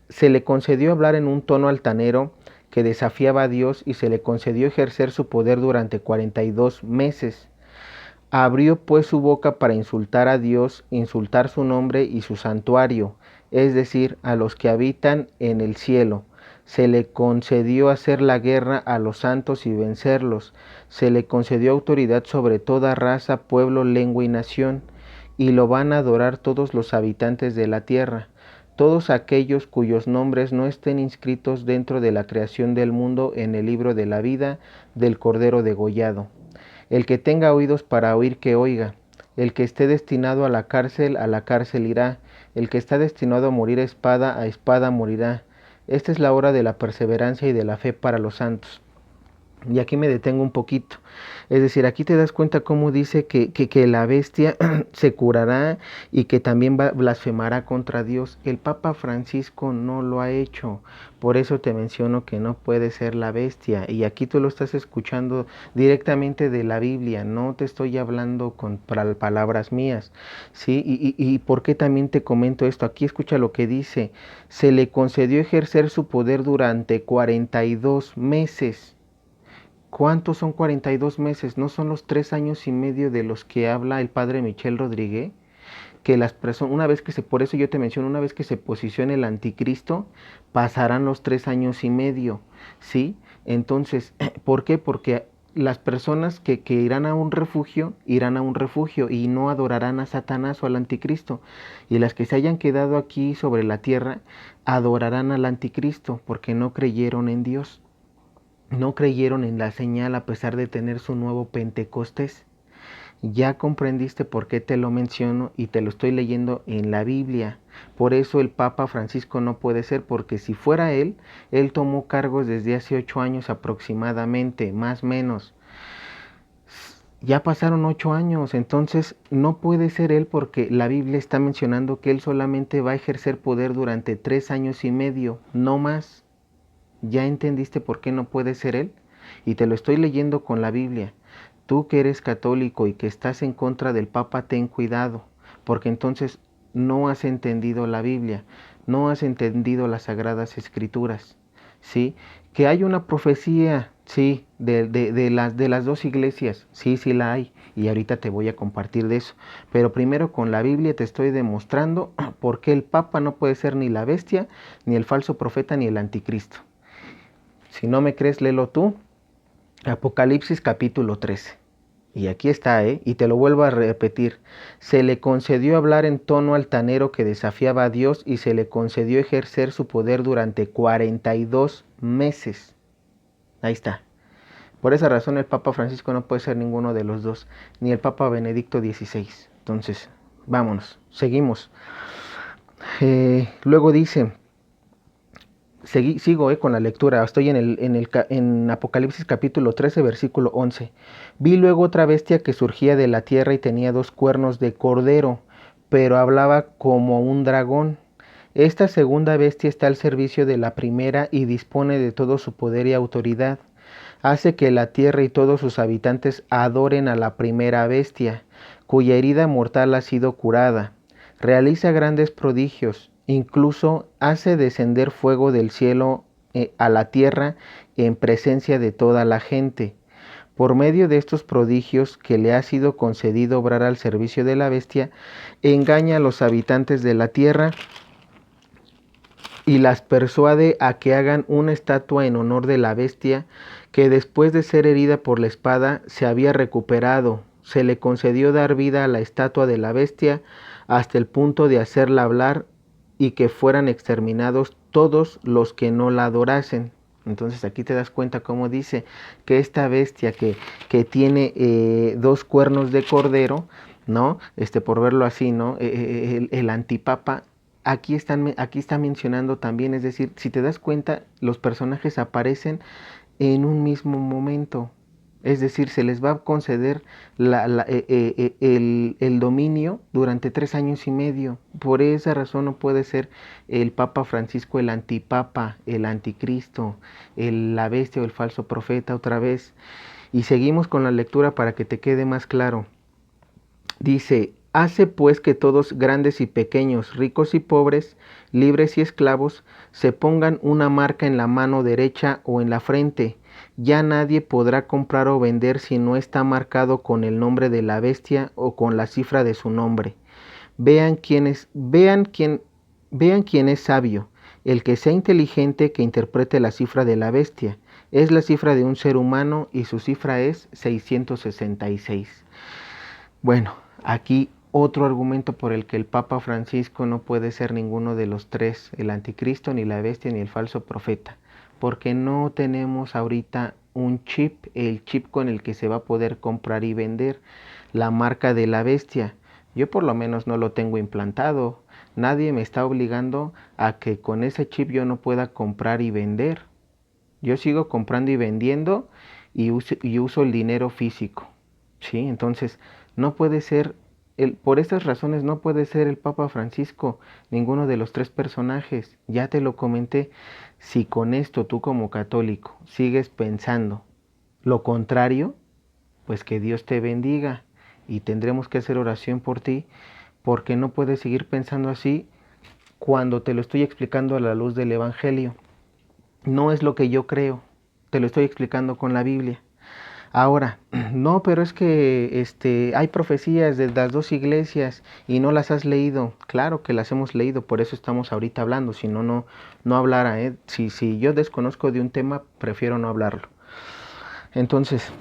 Se le concedió hablar en un tono altanero que desafiaba a Dios, y se le concedió ejercer su poder durante 42 meses. Abrió pues su boca para insultar a Dios, insultar su nombre y su santuario, es decir, a los que habitan en el cielo. Se le concedió hacer la guerra a los santos y vencerlos. Se le concedió autoridad sobre toda raza, pueblo, lengua y nación. y lo van a adorar todos los habitantes de la tierra, todos aquellos cuyos nombres no estén inscritos dentro de la creación del mundo en el libro de la vida del Cordero degollado. El que tenga oídos para oír, que oiga. El que esté destinado a la cárcel irá. El que está destinado a morir a espada morirá. Esta es la hora de la perseverancia y de la fe para los santos. Y aquí me detengo un poquito. Es decir, aquí te das cuenta cómo dice que la bestia se curará y que también blasfemará contra Dios. El Papa Francisco no lo ha hecho. Por eso te menciono que no puede ser la bestia. Y aquí tú lo estás escuchando directamente de la Biblia. No te estoy hablando con palabras mías. ¿Sí? ¿Y por qué también te comento esto? Aquí escucha lo que dice. Se le concedió ejercer su poder durante 42 meses. ¿Cuántos son 42 meses? ¿No son los 3 años y medio de los que habla el padre Michel Rodríguez? Que las personas, por eso yo te menciono, una vez que se posicione el anticristo, pasarán los 3 años y medio, ¿sí? Entonces, ¿por qué? Porque las personas que irán a un refugio y no adorarán a Satanás o al anticristo. Y las que se hayan quedado aquí sobre la tierra, adorarán al anticristo porque no creyeron en Dios. No creyeron en la señal a pesar de tener su nuevo Pentecostés. Ya comprendiste por qué te lo menciono y te lo estoy leyendo en la Biblia. Por eso el Papa Francisco no puede ser, porque si fuera él tomó cargos desde hace 8 años aproximadamente, más o menos. Ya pasaron 8 años, entonces no puede ser él, porque la Biblia está mencionando que él solamente va a ejercer poder durante 3 años y medio, no más. ¿Ya entendiste por qué no puede ser él? Y te lo estoy leyendo con la Biblia. Tú que eres católico y que estás en contra del Papa, ten cuidado, porque entonces no has entendido la Biblia, no has entendido las Sagradas Escrituras, ¿sí? Que hay una profecía, sí, de las dos iglesias, sí la hay, y ahorita te voy a compartir de eso. Pero primero con la Biblia te estoy demostrando por qué el Papa no puede ser ni la bestia, ni el falso profeta, ni el anticristo. Si no me crees, léelo tú. Apocalipsis capítulo 13. Y aquí está, y te lo vuelvo a repetir. Se le concedió hablar en tono altanero que desafiaba a Dios, y se le concedió ejercer su poder durante 42 meses. Ahí está. Por esa razón el Papa Francisco no puede ser ninguno de los dos, ni el Papa Benedicto XVI. Entonces, vámonos, seguimos. Luego dice... Sigo con la lectura, estoy en Apocalipsis capítulo 13, versículo 11. Vi luego otra bestia que surgía de la tierra y tenía 2 cuernos de cordero, pero hablaba como un dragón. Esta segunda bestia está al servicio de la primera y dispone de todo su poder y autoridad. Hace que la tierra y todos sus habitantes adoren a la primera bestia, cuya herida mortal ha sido curada. Realiza grandes prodigios. Incluso hace descender fuego del cielo a la tierra en presencia de toda la gente. Por medio de estos prodigios que le ha sido concedido obrar al servicio de la bestia, engaña a los habitantes de la tierra y las persuade a que hagan una estatua en honor de la bestia, que después de ser herida por la espada se había recuperado. Se le concedió dar vida a la estatua de la bestia hasta el punto de hacerla hablar, y que fueran exterminados todos los que no la adorasen. Entonces aquí te das cuenta cómo dice que esta bestia que tiene 2 cuernos de cordero, ¿no? Por verlo así, ¿no? El antipapa, aquí está mencionando también, es decir, si te das cuenta, los personajes aparecen en un mismo momento. Es decir, se les va a conceder el dominio durante 3 años y medio. Por esa razón no puede ser el Papa Francisco el antipapa, el anticristo, la bestia o el falso profeta otra vez. Y seguimos con la lectura para que te quede más claro. Dice: hace pues que todos, grandes y pequeños, ricos y pobres, libres y esclavos, se pongan una marca en la mano derecha o en la frente. Ya nadie podrá comprar o vender si no está marcado con el nombre de la bestia o con la cifra de su nombre. Vean quién es sabio, el que sea inteligente, que interprete la cifra de la bestia. Es la cifra de un ser humano y su cifra es 666. Bueno, aquí otro argumento por el que el Papa Francisco no puede ser ninguno de los tres, el anticristo, ni la bestia, ni el falso profeta, porque no tenemos ahorita un chip, el chip con el que se va a poder comprar y vender la marca de la bestia. Yo por lo menos no lo tengo implantado. Nadie me está obligando a que con ese chip yo no pueda comprar y vender. Yo sigo comprando y vendiendo y uso el dinero físico. ¿Sí? Entonces, no puede ser, por estas razones no puede ser el Papa Francisco ninguno de los tres personajes. Ya te lo comenté. Si con esto tú como católico sigues pensando lo contrario, pues que Dios te bendiga y tendremos que hacer oración por ti, porque no puedes seguir pensando así cuando te lo estoy explicando a la luz del Evangelio. No es lo que yo creo, te lo estoy explicando con la Biblia. Ahora, no, pero es que hay profecías de las dos iglesias y no las has leído. Claro que las hemos leído, por eso estamos ahorita hablando, si no, no hablara. Si yo desconozco de un tema, prefiero no hablarlo. Entonces,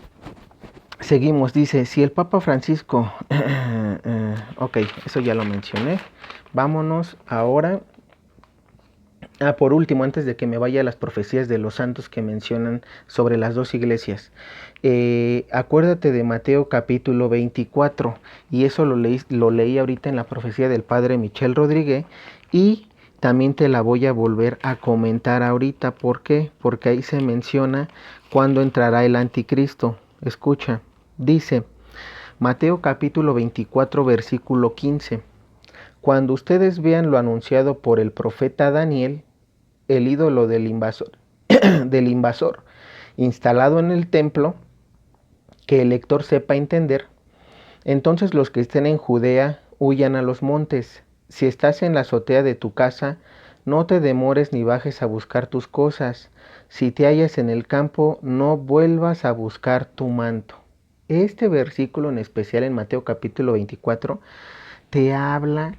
seguimos, dice, si el Papa Francisco, ok, eso ya lo mencioné. Vámonos ahora. Por último, antes de que me vaya a las profecías de los santos que mencionan sobre las dos iglesias, acuérdate de Mateo capítulo 24, y eso lo leí ahorita en la profecía del padre Michel Rodríguez, y también te la voy a volver a comentar ahorita. ¿Por qué? Porque ahí se menciona cuándo entrará el anticristo. Escucha, dice Mateo capítulo 24, versículo 15. Cuando ustedes vean lo anunciado por el profeta Daniel, el ídolo del invasor instalado en el templo, que el lector sepa entender, entonces los que estén en Judea huyan a los montes. Si estás en la azotea de tu casa, no te demores ni bajes a buscar tus cosas. Si te hallas en el campo, no vuelvas a buscar tu manto. Este versículo en especial en Mateo capítulo 24 te habla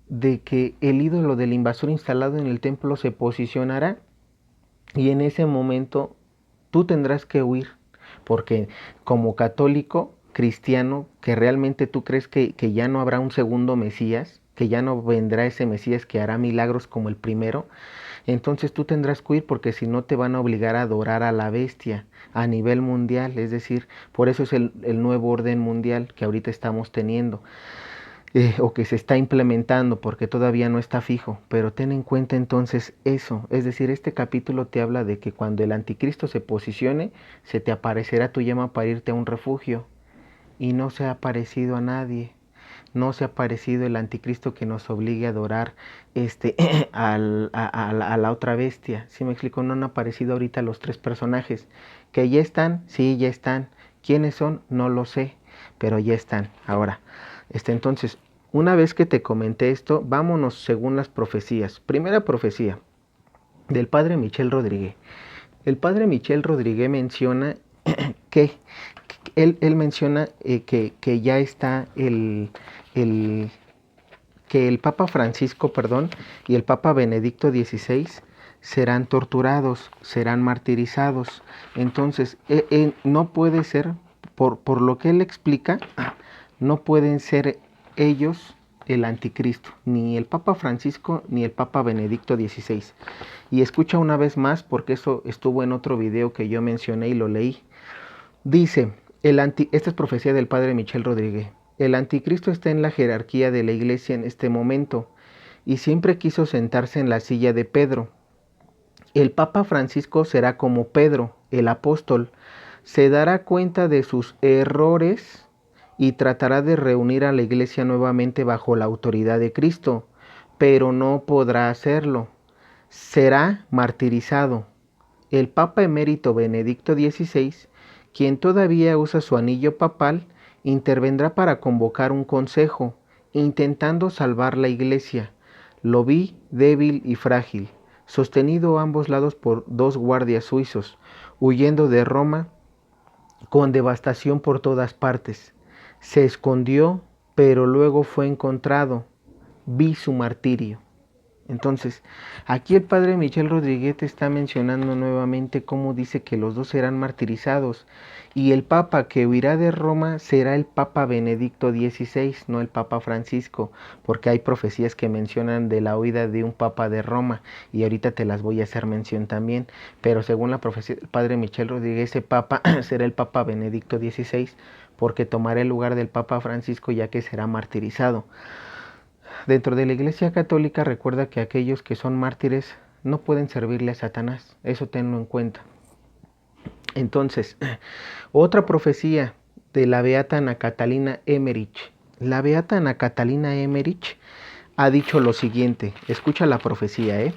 de que el ídolo del invasor instalado en el templo se posicionará, y en ese momento tú tendrás que huir, porque como católico cristiano, que realmente tú crees que ya no habrá un segundo Mesías, que ya no vendrá ese Mesías que hará milagros como el primero, entonces tú tendrás que huir, porque si no te van a obligar a adorar a la bestia a nivel mundial. Es decir, por eso es el nuevo orden mundial que ahorita estamos teniendo. O que se está implementando, porque todavía no está fijo, pero ten en cuenta entonces eso. Es decir, este capítulo te habla de que cuando el anticristo se posicione, se te aparecerá tu llama para irte a un refugio, y no se ha aparecido a nadie. No se ha aparecido el anticristo que nos obligue a adorar a la otra bestia. ¿Sí me explico? No han aparecido ahorita los tres personajes. ¿Que ya están? Sí, ya están. ¿Quiénes son? No lo sé, pero ya están. Ahora, entonces, una vez que te comenté esto, vámonos según las profecías. Primera profecía del padre Michel Rodríguez. El padre Michel Rodríguez menciona que él menciona que ya está que el Papa Francisco, perdón, y el Papa Benedicto XVI serán torturados, serán martirizados. Entonces, no puede ser, por lo que él explica, no pueden ser ellos el anticristo, ni el Papa Francisco ni el Papa Benedicto XVI. Y escucha una vez más, porque eso estuvo en otro video que yo mencioné y lo leí. Dice, esta es profecía del padre Michel Rodríguez. El anticristo está en la jerarquía de la iglesia en este momento, y siempre quiso sentarse en la silla de Pedro. El Papa Francisco será como Pedro, el apóstol, se dará cuenta de sus errores y tratará de reunir a la iglesia nuevamente bajo la autoridad de Cristo, pero no podrá hacerlo. Será martirizado. El Papa emérito Benedicto XVI, quien todavía usa su anillo papal, intervendrá para convocar un consejo, intentando salvar la iglesia. Lo vi débil y frágil, sostenido a ambos lados por dos guardias suizos, huyendo de Roma con devastación por todas partes. Se escondió, pero luego fue encontrado. Vi su martirio. Entonces, aquí el padre Michel Rodríguez está mencionando nuevamente cómo dice que los dos serán martirizados y el papa que huirá de Roma será el papa Benedicto XVI, no el papa Francisco, porque hay profecías que mencionan de la huida de un papa de Roma y ahorita te las voy a hacer mención también, pero según la profecía del padre Michel Rodríguez, ese papa será el papa Benedicto XVI porque tomará el lugar del papa Francisco ya que será martirizado. Dentro de la Iglesia Católica recuerda que aquellos que son mártires no pueden servirle a Satanás, eso tenlo en cuenta. Entonces, otra profecía de la beata Ana Catalina Emmerich. La beata Ana Catalina Emmerich ha dicho lo siguiente, escucha la profecía,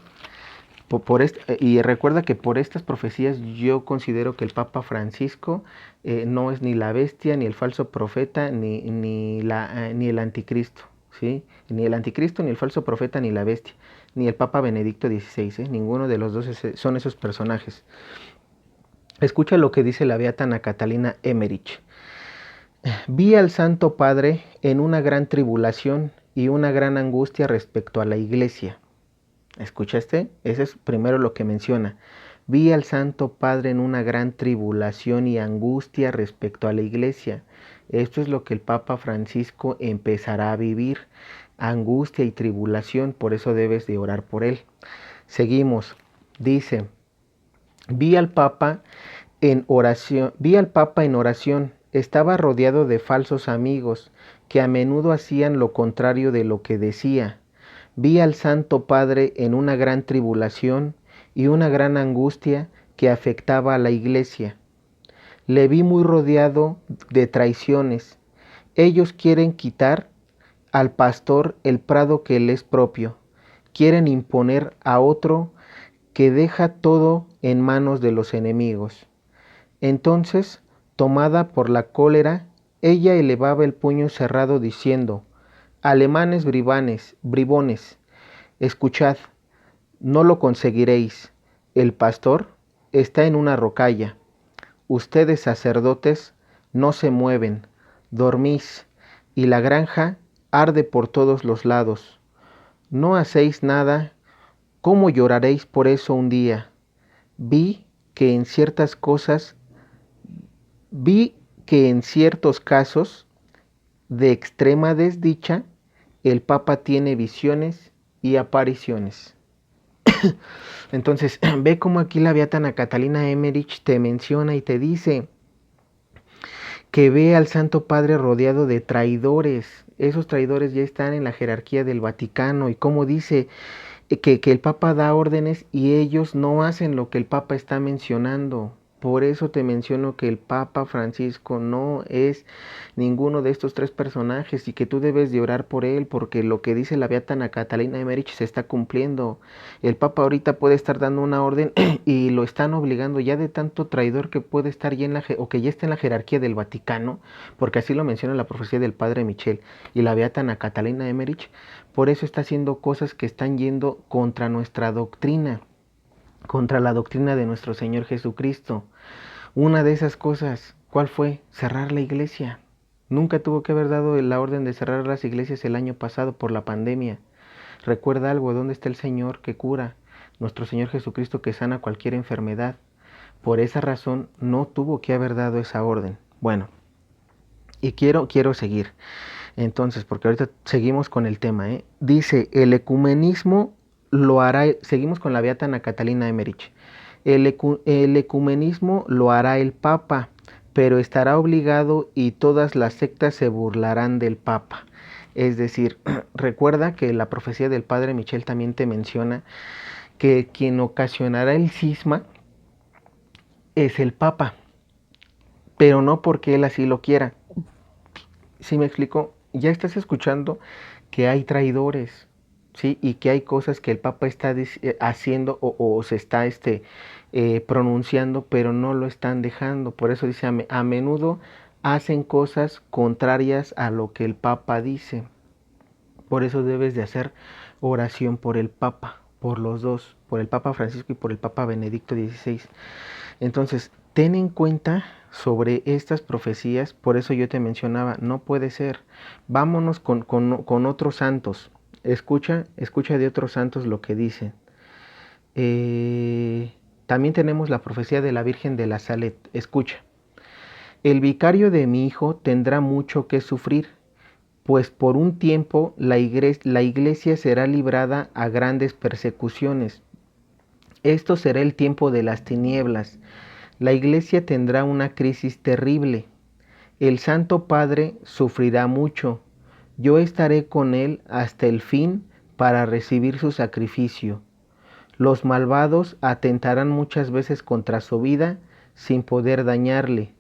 y recuerda que por estas profecías yo considero que el Papa Francisco no es ni la bestia, ni el falso profeta, ni el anticristo, ¿sí? Ni el anticristo, ni el falso profeta, ni la bestia, ni el Papa Benedicto XVI, ninguno de los dos son esos personajes. Escucha lo que dice la beata Ana Catalina Emmerich. Vi al Santo Padre en una gran tribulación y una gran angustia respecto a la Iglesia. ¿Escuchaste? Ese es primero lo que menciona. Vi al Santo Padre en una gran tribulación y angustia respecto a la Iglesia. Esto es lo que el Papa Francisco empezará a vivir. Angustia y tribulación, por eso debes de orar por él. Seguimos. Dice, vi al Papa en oración. Estaba rodeado de falsos amigos que a menudo hacían lo contrario de lo que decía. Vi al Santo Padre en una gran tribulación y una gran angustia que afectaba a la Iglesia. Le vi muy rodeado de traiciones. Ellos quieren quitar al pastor el prado que le es propio. Quieren imponer a otro que deja todo en manos de los enemigos. Entonces, tomada por la cólera, ella elevaba el puño cerrado diciendo, alemanes bribones, escuchad, no lo conseguiréis. El pastor está en una rocalla. Ustedes sacerdotes no se mueven, dormís, y la granja arde por todos los lados. No hacéis nada, ¿cómo lloraréis por eso un día? Vi que en ciertas cosas, vi que en ciertos casos de extrema desdicha, el Papa tiene visiones y apariciones. Entonces, ve cómo aquí la beata Ana Catalina Emmerich te menciona y te dice que ve al Santo Padre rodeado de traidores. Esos traidores ya están en la jerarquía del Vaticano y como dice que el Papa da órdenes y ellos no hacen lo que el Papa está mencionando. Por eso te menciono que el Papa Francisco no es ninguno de estos tres personajes y que tú debes de orar por él porque lo que dice la beata Ana Catalina Emmerich se está cumpliendo. El Papa ahorita puede estar dando una orden y lo están obligando ya de tanto traidor que puede estar ya o que ya está en la jerarquía del Vaticano, porque así lo menciona la profecía del Padre Michel y la beata Ana Catalina Emmerich. Por eso está haciendo cosas que están yendo contra nuestra doctrina, contra la doctrina de nuestro Señor Jesucristo. Una de esas cosas, ¿cuál fue? Cerrar la iglesia. Nunca tuvo que haber dado la orden de cerrar las iglesias el año pasado por la pandemia. Recuerda algo, ¿dónde está el Señor que cura? Nuestro Señor Jesucristo que sana cualquier enfermedad. Por esa razón no tuvo que haber dado esa orden. Bueno, y quiero seguir. Entonces, porque ahorita seguimos con el tema, Dice, el ecumenismo lo hará, seguimos con la beata Ana Catalina Emmerich. El ecumenismo lo hará el Papa, pero estará obligado y todas las sectas se burlarán del Papa. Es decir, recuerda que la profecía del Padre Michel también te menciona que quien ocasionará el cisma es el Papa, pero no porque él así lo quiera. ¿Sí me explico? Ya estás escuchando que hay traidores, ¿sí? Y que hay cosas que el Papa está haciendo o se está pronunciando, pero no lo están dejando. Por eso dice, a menudo hacen cosas contrarias a lo que el Papa dice. Por eso debes de hacer oración por el Papa, por los dos, por el Papa Francisco y por el Papa Benedicto XVI. Entonces, ten en cuenta sobre estas profecías, por eso yo te mencionaba, no puede ser. Vámonos con otros santos. escucha de otros santos lo que dicen. También tenemos la profecía de la Virgen de la Salet. Escucha. El vicario de mi hijo tendrá mucho que sufrir, pues por un tiempo la iglesia será librada a grandes persecuciones. Esto será el tiempo de las tinieblas. La iglesia tendrá una crisis terrible. El Santo Padre sufrirá mucho. Yo estaré con él hasta el fin para recibir su sacrificio. Los malvados atentarán muchas veces contra su vida sin poder dañarle,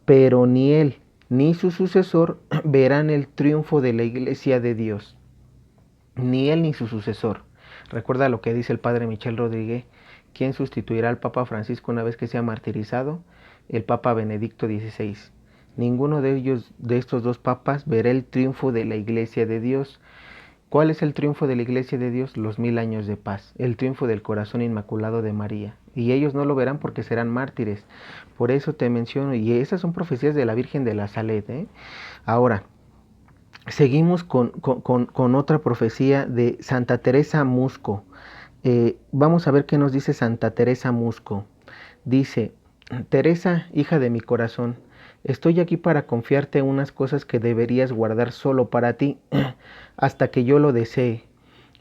pero ni él ni su sucesor verán el triunfo de la iglesia de Dios. Ni él ni su sucesor. Recuerda lo que dice el padre Michel Rodríguez. ¿Quién sustituirá al Papa Francisco una vez que sea martirizado? El Papa Benedicto XVI. Ninguno de ellos, de estos dos papas, verá el triunfo de la iglesia de Dios. ¿Cuál es el triunfo de la iglesia de Dios? Los 1000 años de paz, el triunfo del corazón inmaculado de María. Y ellos no lo verán porque serán mártires. Por eso te menciono, y esas son profecías de la Virgen de la Salet. Ahora, seguimos con otra profecía de Santa Teresa Musco. Vamos a ver qué nos dice Santa Teresa Musco. Dice, Teresa, hija de mi corazón, estoy aquí para confiarte unas cosas que deberías guardar solo para ti, hasta que yo lo desee.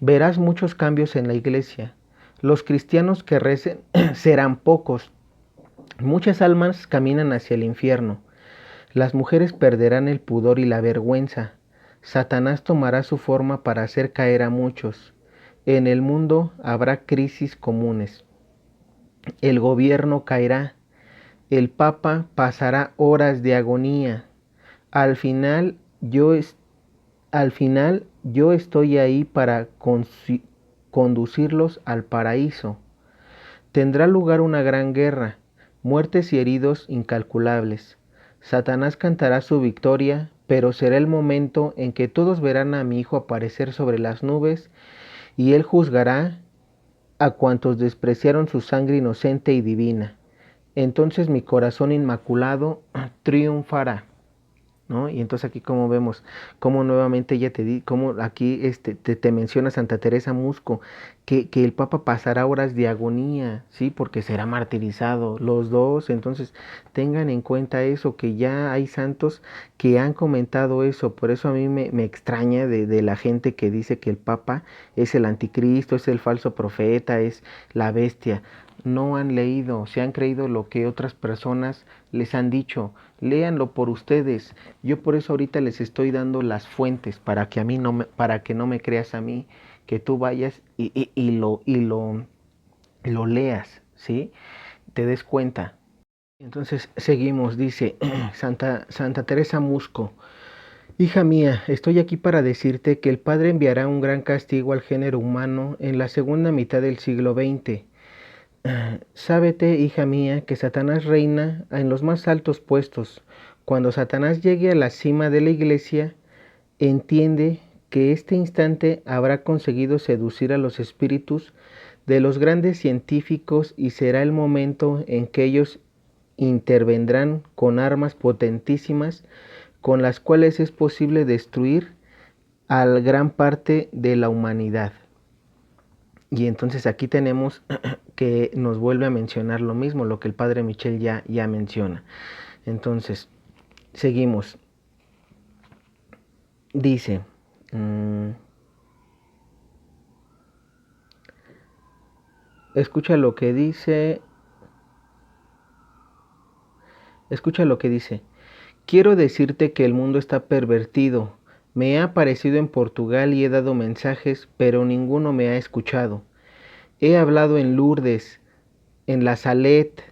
Verás muchos cambios en la iglesia. Los cristianos que recen serán pocos. Muchas almas caminan hacia el infierno. Las mujeres perderán el pudor y la vergüenza. Satanás tomará su forma para hacer caer a muchos. En el mundo habrá crisis comunes. El gobierno caerá. El Papa pasará horas de agonía. Al final yo estoy ahí para conducirlos al paraíso. Tendrá lugar una gran guerra, muertes y heridos incalculables. Satanás cantará su victoria, pero será el momento en que todos verán a mi Hijo aparecer sobre las nubes, y él juzgará a cuantos despreciaron su sangre inocente y divina. Entonces mi corazón inmaculado triunfará, ¿no? Y entonces aquí como vemos, como nuevamente ya te di, como aquí te menciona Santa Teresa Musco, que el Papa pasará horas de agonía, ¿sí? Porque será martirizado, los dos. Entonces tengan en cuenta eso, que ya hay santos que han comentado eso. Por eso a mí me extraña de la gente que dice que el Papa es el anticristo, es el falso profeta, es la bestia. No han leído, se han creído lo que otras personas les han dicho. Léanlo por ustedes. Yo por eso ahorita les estoy dando las fuentes para que para que no me creas a mí, que tú vayas y lo leas, ¿sí? Te des cuenta. Entonces seguimos, dice Santa Teresa Musco. Hija mía, estoy aquí para decirte que el Padre enviará un gran castigo al género humano en la segunda mitad del siglo XX. Sábete, hija mía, que Satanás reina en los más altos puestos. Cuando Satanás llegue a la cima de la iglesia, entiende que este instante habrá conseguido seducir a los espíritus de los grandes científicos y será el momento en que ellos intervendrán con armas potentísimas con las cuales es posible destruir a gran parte de la humanidad. Y entonces aquí tenemos que nos vuelve a mencionar lo mismo, lo que el padre Michel ya menciona. Entonces, seguimos. Dice, escucha lo que dice, quiero decirte que el mundo está pervertido. Me he aparecido en Portugal y he dado mensajes, pero ninguno me ha escuchado. He hablado en Lourdes, en la Salet,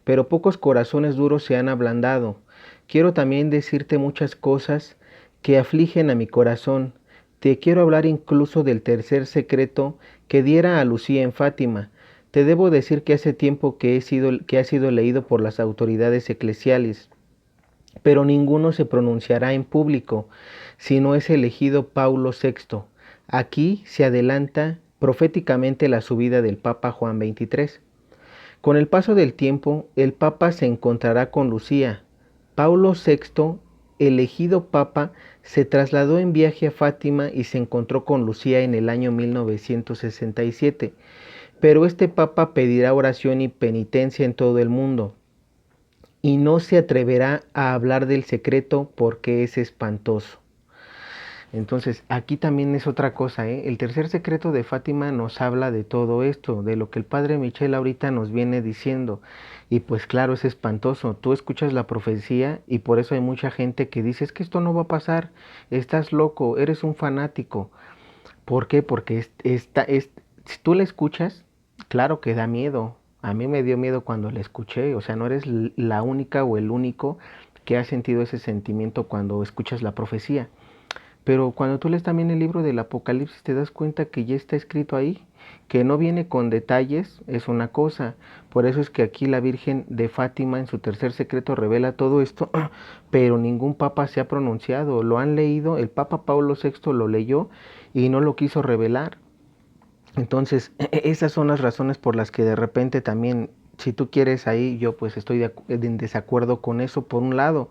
pero pocos corazones duros se han ablandado. Quiero también decirte muchas cosas que afligen a mi corazón. Te quiero hablar incluso del tercer secreto que diera a Lucía en Fátima. Te debo decir que hace tiempo que ha sido leído por las autoridades eclesiales, pero ninguno se pronunciará en público, si no es elegido Paulo VI. Aquí se adelanta proféticamente la subida del Papa Juan XXIII. Con el paso del tiempo, el Papa se encontrará con Lucía. Paulo VI elegido papa se trasladó en viaje a Fátima y se encontró con Lucía en el año 1967. Pero este papa pedirá oración y penitencia en todo el mundo y no se atreverá a hablar del secreto porque es espantoso. Entonces, aquí también es otra cosa, ¿eh? El tercer secreto de Fátima nos habla de todo esto, de lo que el padre Michel ahorita nos viene diciendo. Y pues claro, es espantoso. Tú escuchas la profecía y por eso hay mucha gente que dice, es que esto no va a pasar, estás loco, eres un fanático. ¿Por qué? Porque si tú la escuchas, claro que da miedo. A mí me dio miedo cuando la escuché. O sea, no eres la única o el único que ha sentido ese sentimiento cuando escuchas la profecía. Pero cuando tú lees también el libro del Apocalipsis te das cuenta que ya está escrito ahí, que no viene con detalles, es una cosa. Por eso es que aquí la Virgen de Fátima en su tercer secreto revela todo esto, pero ningún papa se ha pronunciado, lo han leído, el Papa Pablo VI lo leyó y no lo quiso revelar. Entonces, esas son las razones por las que de repente también, si tú quieres ahí, yo pues estoy en desacuerdo con eso por un lado,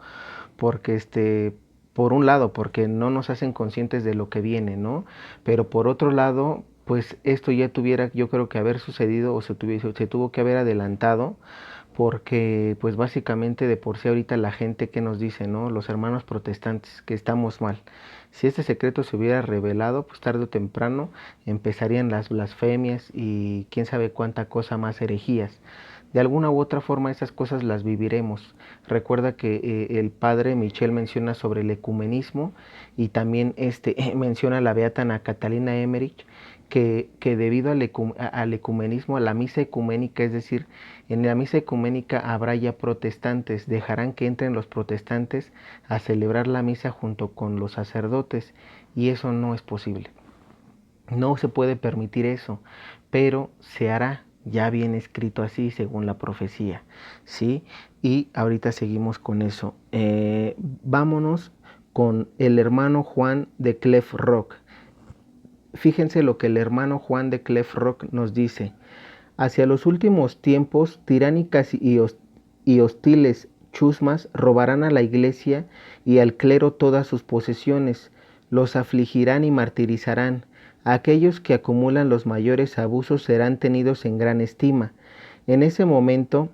porque por un lado, porque no nos hacen conscientes de lo que viene, ¿no? Pero por otro lado, pues esto ya tuviera, yo creo que haber sucedido o se tuvo que haber adelantado, porque pues básicamente de por sí ahorita la gente que nos dice, ¿no? Los hermanos protestantes, que estamos mal. Si este secreto se hubiera revelado, pues tarde o temprano empezarían las blasfemias y quién sabe cuánta cosa más, herejías. De alguna u otra forma esas cosas las viviremos. Recuerda que el padre Michel menciona sobre el ecumenismo y también menciona a la beata Ana Catalina Emmerich que debido al ecumenismo, a la misa ecuménica, es decir, en la misa ecuménica habrá ya protestantes, dejarán que entren los protestantes a celebrar la misa junto con los sacerdotes y eso no es posible. No se puede permitir eso, pero se hará, ya viene escrito así según la profecía, ¿sí? Y ahorita seguimos con eso. Vámonos con el hermano Juan de Clef Rock. Fíjense lo que el hermano Juan de Clef Rock nos dice. Hacia los últimos tiempos, tiránicas y hostiles chusmas robarán a la iglesia y al clero todas sus posesiones, los afligirán y martirizarán. Aquellos que acumulan los mayores abusos serán tenidos en gran estima. En ese momento,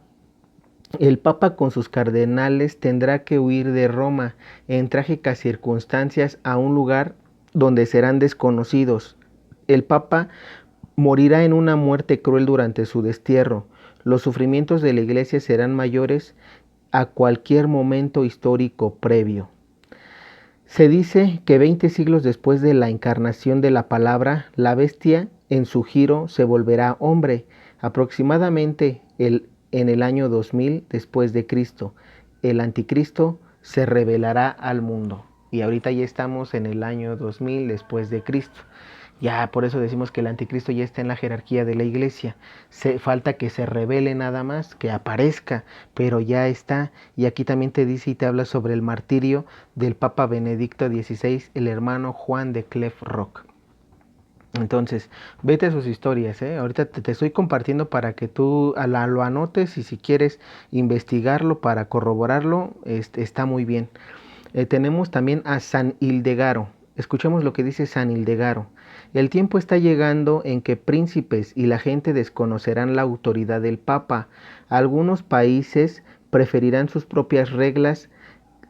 el Papa con sus cardenales tendrá que huir de Roma en trágicas circunstancias a un lugar donde serán desconocidos. El Papa morirá en una muerte cruel durante su destierro. Los sufrimientos de la iglesia serán mayores a cualquier momento histórico previo. Se dice que 20 siglos después de la encarnación de la palabra, la bestia en su giro se volverá hombre, aproximadamente en el año 2000 después de Cristo. El anticristo se revelará al mundo. Y ahorita ya estamos en el año 2000 después de Cristo. Ya por eso decimos que el anticristo ya está en la jerarquía de la iglesia. Falta que se revele nada más, que aparezca, pero ya está. Y aquí también te dice y te habla sobre el martirio del Papa Benedicto XVI, el hermano Juan de Clef Rock. Entonces, vete a sus historias, ¿eh? Ahorita te estoy compartiendo para que tú lo anotes y si quieres investigarlo para corroborarlo, está muy bien. Tenemos también a San Hildegaro. Escuchemos lo que dice San Hildegaro. El tiempo está llegando en que príncipes y la gente desconocerán la autoridad del Papa. Algunos países preferirán sus propias reglas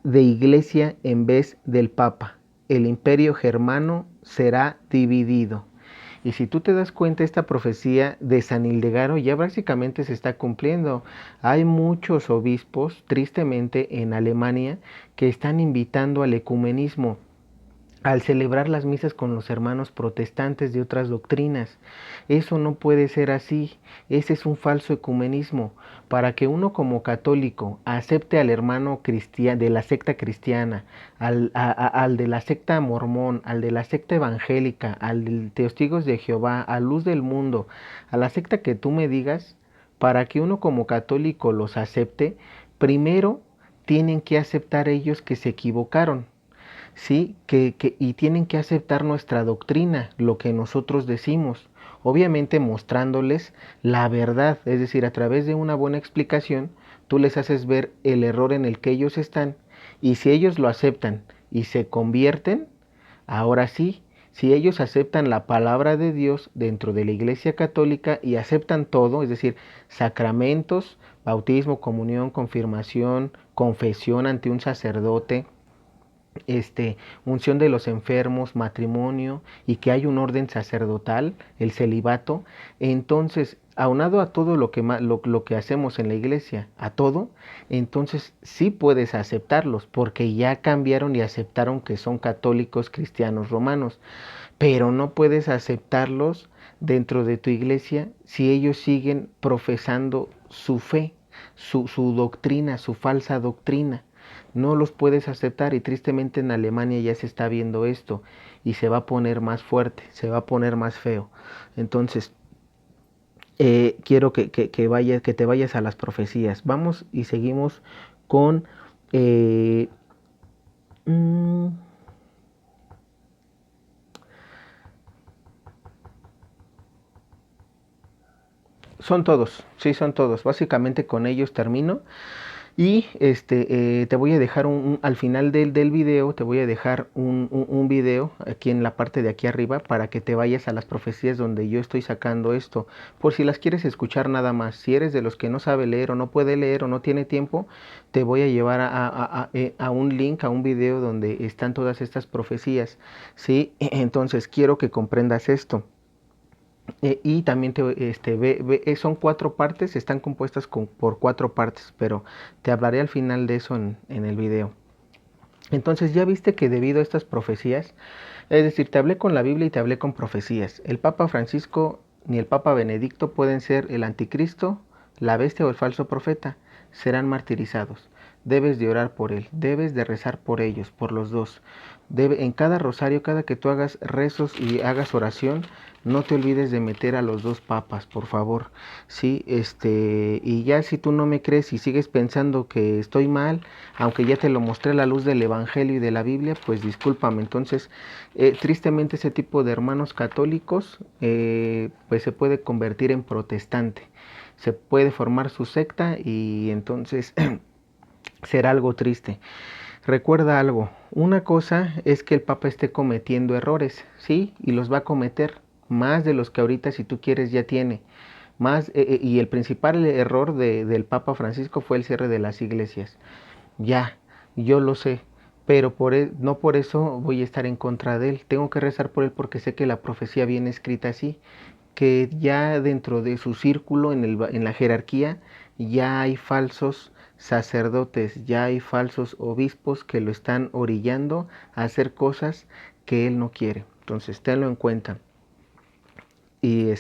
de iglesia en vez del Papa. El imperio germano será dividido. Y si tú te das cuenta, esta profecía de San Hildegaro ya básicamente se está cumpliendo. Hay muchos obispos, tristemente, en Alemania, que están invitando al ecumenismo, al celebrar las misas con los hermanos protestantes de otras doctrinas. Eso no puede ser así. Ese es un falso ecumenismo. Para que uno como católico acepte al hermano cristiano de la secta cristiana, al de la secta mormón, al de la secta evangélica, al de testigos de Jehová, a luz del mundo, a la secta que tú me digas, para que uno como católico los acepte, primero tienen que aceptar ellos que se equivocaron. Sí, y tienen que aceptar nuestra doctrina, lo que nosotros decimos, obviamente mostrándoles la verdad, es decir, a través de una buena explicación, tú les haces ver el error en el que ellos están Y si ellos lo aceptan y se convierten, ahora sí, si ellos aceptan la palabra de Dios dentro de la Iglesia Católica y aceptan todo, es decir, sacramentos, bautismo, comunión, confirmación, confesión ante un sacerdote, unción de los enfermos, matrimonio y que hay un orden sacerdotal, el celibato, entonces, aunado a todo lo que hacemos en la iglesia, a todo, entonces sí puedes aceptarlos porque ya cambiaron y aceptaron que son católicos, cristianos, romanos, pero no puedes aceptarlos dentro de tu iglesia si ellos siguen profesando su fe, su doctrina, su falsa doctrina. No los puedes aceptar y tristemente en Alemania ya se está viendo esto y se va a poner más fuerte, se va a poner más feo. Entonces, quiero que te vayas a las profecías. Vamos y seguimos con... Eh, mmm, Son todos, sí, son todos. Básicamente con ellos termino. Y te voy a dejar al final del video, te voy a dejar un video aquí en la parte de aquí arriba para que te vayas a las profecías donde yo estoy sacando esto. Por si las quieres escuchar nada más. Si eres de los que no sabe leer o no puede leer o no tiene tiempo, te voy a llevar a un link, a un video donde están todas estas profecías. ¿Sí? Entonces quiero que comprendas esto. Y también son 4 partes, están compuestas por 4 partes, pero te hablaré al final de eso en el video. Entonces ya viste que debido a estas profecías, es decir, te hablé con la Biblia y te hablé con profecías. El Papa Francisco ni el Papa Benedicto pueden ser el anticristo, la bestia o el falso profeta. Serán martirizados. Debes de orar por él, debes de rezar por ellos, por los dos. En cada rosario, cada que tú hagas rezos y hagas oración, no te olvides de meter a los 2 papas, por favor. Sí, y ya si tú no me crees y sigues pensando que estoy mal, aunque ya te lo mostré a la luz del Evangelio y de la Biblia, pues discúlpame. Entonces, tristemente ese tipo de hermanos católicos, pues se puede convertir en protestante. Se puede formar su secta y entonces será algo triste. Recuerda algo, una cosa es que el Papa esté cometiendo errores, ¿sí? Y los va a cometer más de los que ahorita, si tú quieres, ya tiene. Y el principal error del Papa Francisco fue el cierre de las iglesias. Ya, yo lo sé, pero no por eso voy a estar en contra de él. Tengo que rezar por él porque sé que la profecía viene escrita así, que ya dentro de su círculo, en la jerarquía, ya hay falsos sacerdotes, ya hay falsos obispos que lo están orillando a hacer cosas que él no quiere. Entonces, tenlo en cuenta. Y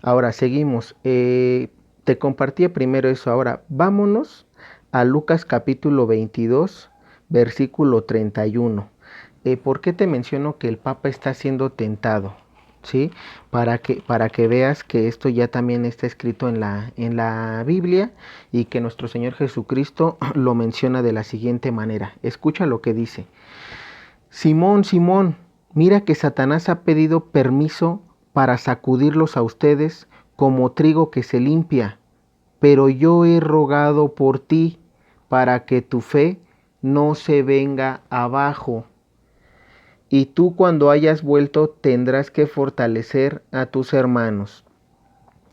ahora seguimos. Te compartía primero eso. Ahora, vámonos a Lucas capítulo 22, versículo 31. ¿Por qué te menciono que el Papa está siendo tentado? ¿Sí? Para que veas que esto ya también está escrito en la Biblia y que nuestro Señor Jesucristo lo menciona de la siguiente manera. Escucha lo que dice. Simón, Simón, mira que Satanás ha pedido permiso para sacudirlos a ustedes como trigo que se limpia, pero yo he rogado por ti para que tu fe no se venga abajo. Y tú cuando hayas vuelto tendrás que fortalecer a tus hermanos.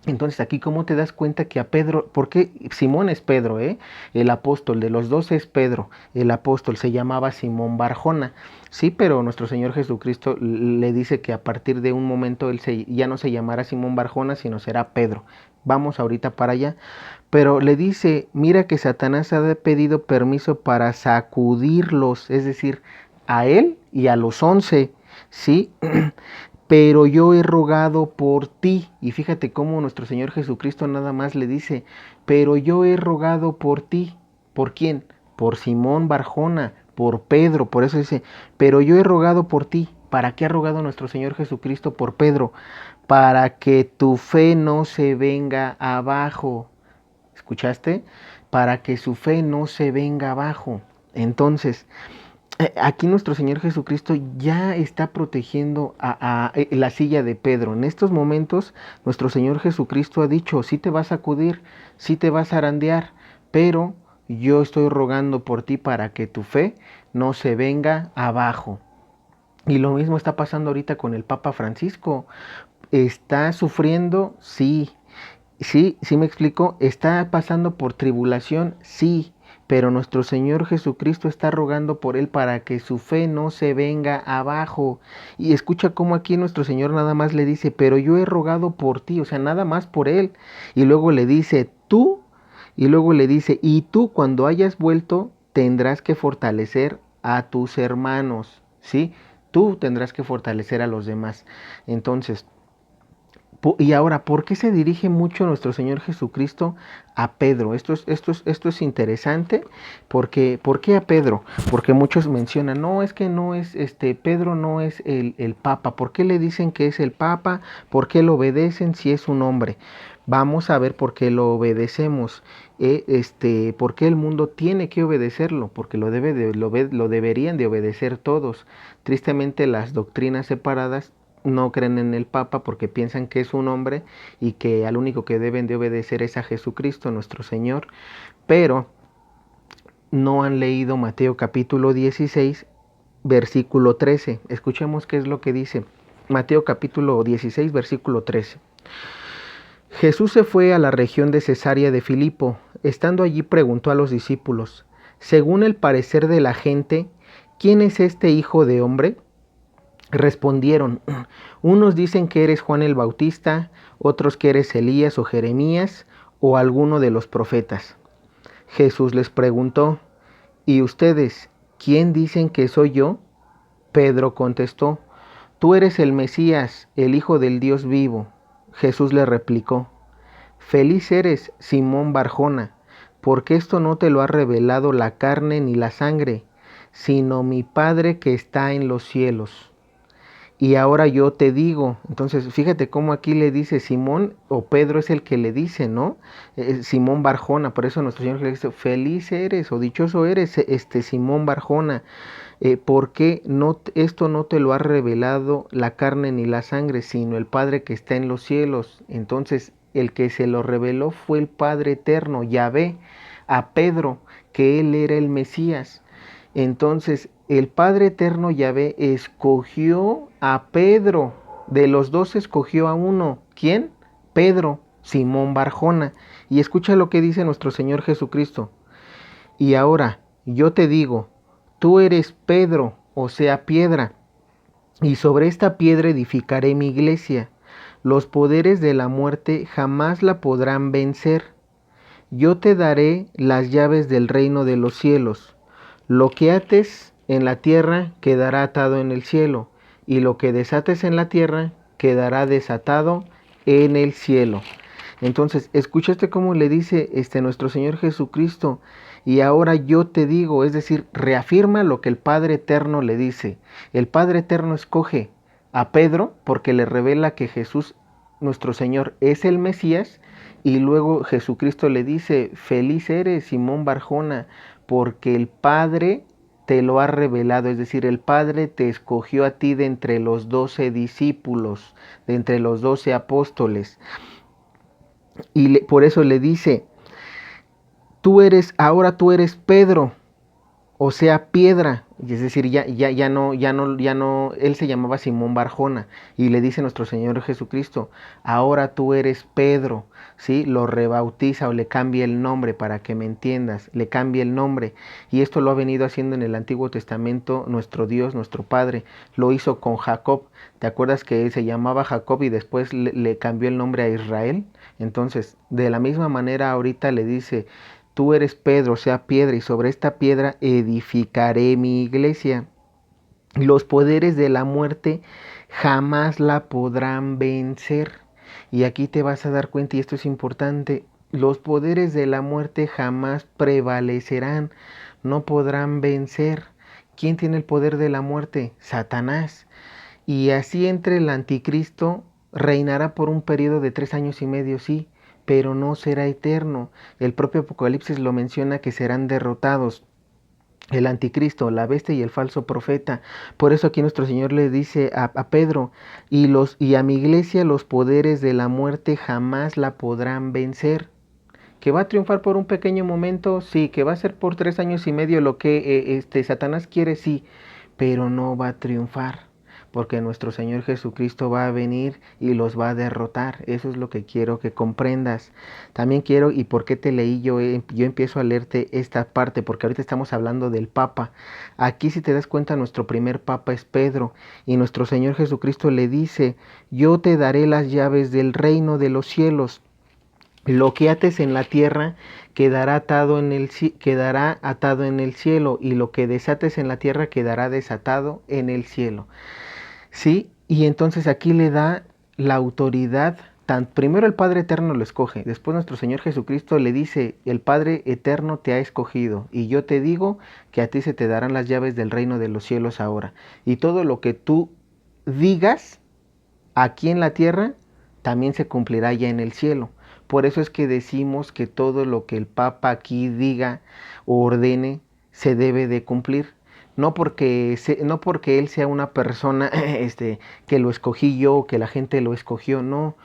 Entonces aquí cómo te das cuenta que a Pedro, porque Simón es Pedro, el apóstol, de los 12 es Pedro, el apóstol se llamaba Simón Barjona, sí, pero nuestro Señor Jesucristo le dice que a partir de un momento él ya no se llamará Simón Barjona, sino será Pedro. Vamos ahorita para allá, pero le dice, mira que Satanás ha pedido permiso para sacudirlos, es decir, a él y a los 11, ¿sí? Pero yo he rogado por ti. Y fíjate cómo nuestro Señor Jesucristo nada más le dice, pero yo he rogado por ti. ¿Por quién? Por Simón Barjona, por Pedro. Por eso dice, pero yo he rogado por ti. ¿Para qué ha rogado nuestro Señor Jesucristo por Pedro? Para que tu fe no se venga abajo. ¿Escuchaste? Para que su fe no se venga abajo. Entonces, aquí nuestro Señor Jesucristo ya está protegiendo a la silla de Pedro. En estos momentos nuestro Señor Jesucristo ha dicho, sí te vas a acudir, sí te vas a zarandear, pero yo estoy rogando por ti para que tu fe no se venga abajo. Y lo mismo está pasando ahorita con el Papa Francisco. ¿Está sufriendo? Sí. Sí me explico. ¿Está pasando por tribulación? Sí. Pero nuestro Señor Jesucristo está rogando por él para que su fe no se venga abajo. Y escucha cómo aquí nuestro Señor nada más le dice, pero yo he rogado por ti, o sea, nada más por él. Y luego le dice, tú, y luego le dice, y tú cuando hayas vuelto tendrás que fortalecer a tus hermanos, ¿sí? Tú tendrás que fortalecer a los demás. Entonces, y ahora, ¿por qué se dirige mucho nuestro Señor Jesucristo a Pedro? Esto es interesante, porque ¿por qué a Pedro? Porque muchos mencionan, no, es que no es, Pedro no es el Papa. ¿Por qué le dicen que es el Papa? ¿Por qué lo obedecen si es un hombre? Vamos a ver por qué lo obedecemos. ¿Por qué el mundo tiene que obedecerlo? Porque lo deberían de obedecer todos. Tristemente, las doctrinas separadas no creen en el Papa porque piensan que es un hombre y que al único que deben de obedecer es a Jesucristo, nuestro Señor, pero no han leído Mateo capítulo 16, versículo 13. Escuchemos qué es lo que dice. Mateo capítulo 16, versículo 13. Jesús se fue a la región de Cesarea de Filipo. Estando allí preguntó a los discípulos, según el parecer de la gente, ¿quién es este hijo de hombre? Respondieron, unos dicen que eres Juan el Bautista, otros que eres Elías o Jeremías o alguno de los profetas. Jesús les preguntó, ¿y ustedes quién dicen que soy yo? Pedro contestó, tú eres el Mesías, el Hijo del Dios vivo. Jesús le replicó, feliz eres, Simón Barjona, porque esto no te lo ha revelado la carne ni la sangre, sino mi Padre que está en los cielos. Y ahora yo te digo, entonces fíjate cómo aquí le dice Simón, o Pedro es el que le dice, ¿no? Simón Barjona, por eso nuestro Señor le dice, feliz eres o dichoso eres, Simón Barjona, porque esto no te lo ha revelado la carne ni la sangre, sino el Padre que está en los cielos. Entonces el que se lo reveló fue el Padre eterno, Yahvé, a Pedro, que él era el Mesías. Entonces el Padre eterno Yahvé escogió a Pedro, de los dos escogió a uno. ¿Quién? Pedro, Simón Barjona. Y escucha lo que dice nuestro Señor Jesucristo. Y ahora yo te digo, tú eres Pedro, o sea, piedra, y sobre esta piedra edificaré mi iglesia. Los poderes de la muerte jamás la podrán vencer. Yo te daré las llaves del reino de los cielos. Lo que ates en la tierra quedará atado en el cielo, y lo que desates en la tierra quedará desatado en el cielo. Entonces, ¿escuchaste cómo le dice nuestro Señor Jesucristo? Y ahora yo te digo, es decir, reafirma lo que el Padre Eterno le dice. El Padre Eterno escoge a Pedro porque le revela que Jesús, nuestro Señor, es el Mesías. Y luego Jesucristo le dice, feliz eres, Simón Barjona, porque el Padre te lo ha revelado, es decir, el Padre te escogió a ti de entre los 12 discípulos, de entre los 12 apóstoles. Y por eso le dice, ahora tú eres Pedro, o sea, piedra. Es decir, ya no, él se llamaba Simón Barjona, y le dice nuestro Señor Jesucristo, ahora tú eres Pedro, ¿sí? Lo rebautiza o le cambia el nombre, para que me entiendas, le cambia el nombre, y esto lo ha venido haciendo en el Antiguo Testamento nuestro Dios, nuestro Padre, lo hizo con Jacob. ¿Te acuerdas que él se llamaba Jacob y después le cambió el nombre a Israel? Entonces, de la misma manera ahorita le dice, tú eres Pedro, o sea, piedra, y sobre esta piedra edificaré mi iglesia. Los poderes de la muerte jamás la podrán vencer. Y aquí te vas a dar cuenta, y esto es importante, los poderes de la muerte jamás prevalecerán, no podrán vencer. ¿Quién tiene el poder de la muerte? Satanás. Y así entre el anticristo, reinará por un periodo de 3 años y medio, sí, pero no será eterno. El propio Apocalipsis lo menciona, que serán derrotados el anticristo, la bestia y el falso profeta. Por eso aquí nuestro Señor le dice a Pedro, y a mi iglesia los poderes de la muerte jamás la podrán vencer. ¿Que va a triunfar por un pequeño momento? Sí. ¿Que va a ser por 3 años y medio lo que Satanás quiere? Sí. Pero no va a triunfar, porque nuestro Señor Jesucristo va a venir y los va a derrotar. Eso es lo que quiero que comprendas. También quiero, ¿y por qué te leí yo? Yo empiezo a leerte esta parte, porque ahorita estamos hablando del Papa. Aquí, si te das cuenta, nuestro primer Papa es Pedro, y nuestro Señor Jesucristo le dice: yo te daré las llaves del reino de los cielos. Lo que ates en la tierra quedará atado en el cielo, y lo que desates en la tierra quedará desatado en el cielo. ¿Sí? Y entonces aquí le da la autoridad. Primero el Padre Eterno lo escoge, después nuestro Señor Jesucristo le dice: el Padre Eterno te ha escogido, y yo te digo que a ti se te darán las llaves del reino de los cielos ahora. Y todo lo que tú digas aquí en la tierra también se cumplirá ya en el cielo. Por eso es que decimos que todo lo que el Papa aquí diga o ordene se debe de cumplir. No porque él sea una persona que lo escogí yo, que la gente lo escogió, no,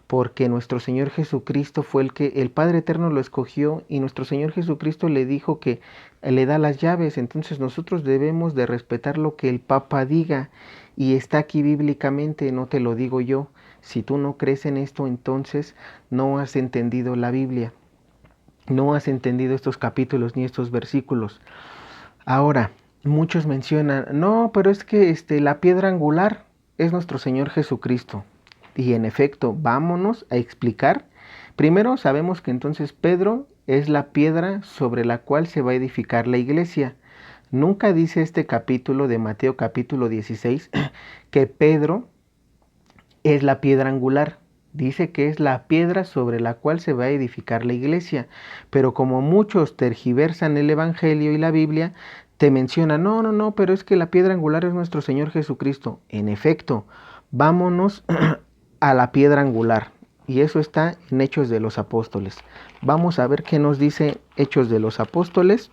porque nuestro Señor Jesucristo fue el Padre Eterno lo escogió, y nuestro Señor Jesucristo le dijo que le da las llaves. Entonces nosotros debemos de respetar lo que el Papa diga, y está aquí bíblicamente, no te lo digo yo. Si tú no crees en esto, entonces no has entendido la Biblia, no has entendido estos capítulos ni estos versículos. Ahora, muchos mencionan: no, pero es que la piedra angular es nuestro Señor Jesucristo. Y en efecto, vámonos a explicar. Primero, sabemos que entonces Pedro es la piedra sobre la cual se va a edificar la iglesia. Nunca dice este capítulo de Mateo capítulo 16 que Pedro es la piedra angular. Dice que es la piedra sobre la cual se va a edificar la iglesia. Pero como muchos tergiversan el Evangelio y la Biblia, te mencionan: no, pero es que la piedra angular es nuestro Señor Jesucristo. En efecto, vámonos a la piedra angular. Y eso está en Hechos de los Apóstoles. Vamos a ver qué nos dice Hechos de los Apóstoles,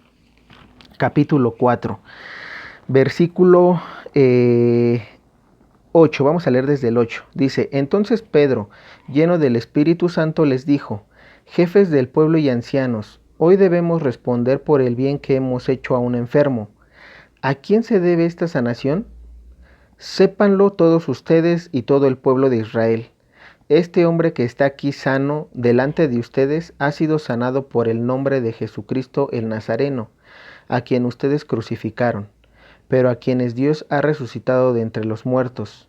capítulo 4, versículo 8. Vamos a leer desde el 8. Dice: entonces Pedro, lleno del Espíritu Santo, les dijo: jefes del pueblo y ancianos, hoy debemos responder por el bien que hemos hecho a un enfermo. ¿A quién se debe esta sanación? Sépanlo todos ustedes y todo el pueblo de Israel. Este hombre que está aquí sano delante de ustedes ha sido sanado por el nombre de Jesucristo el Nazareno, a quien ustedes crucificaron, pero a quienes Dios ha resucitado de entre los muertos.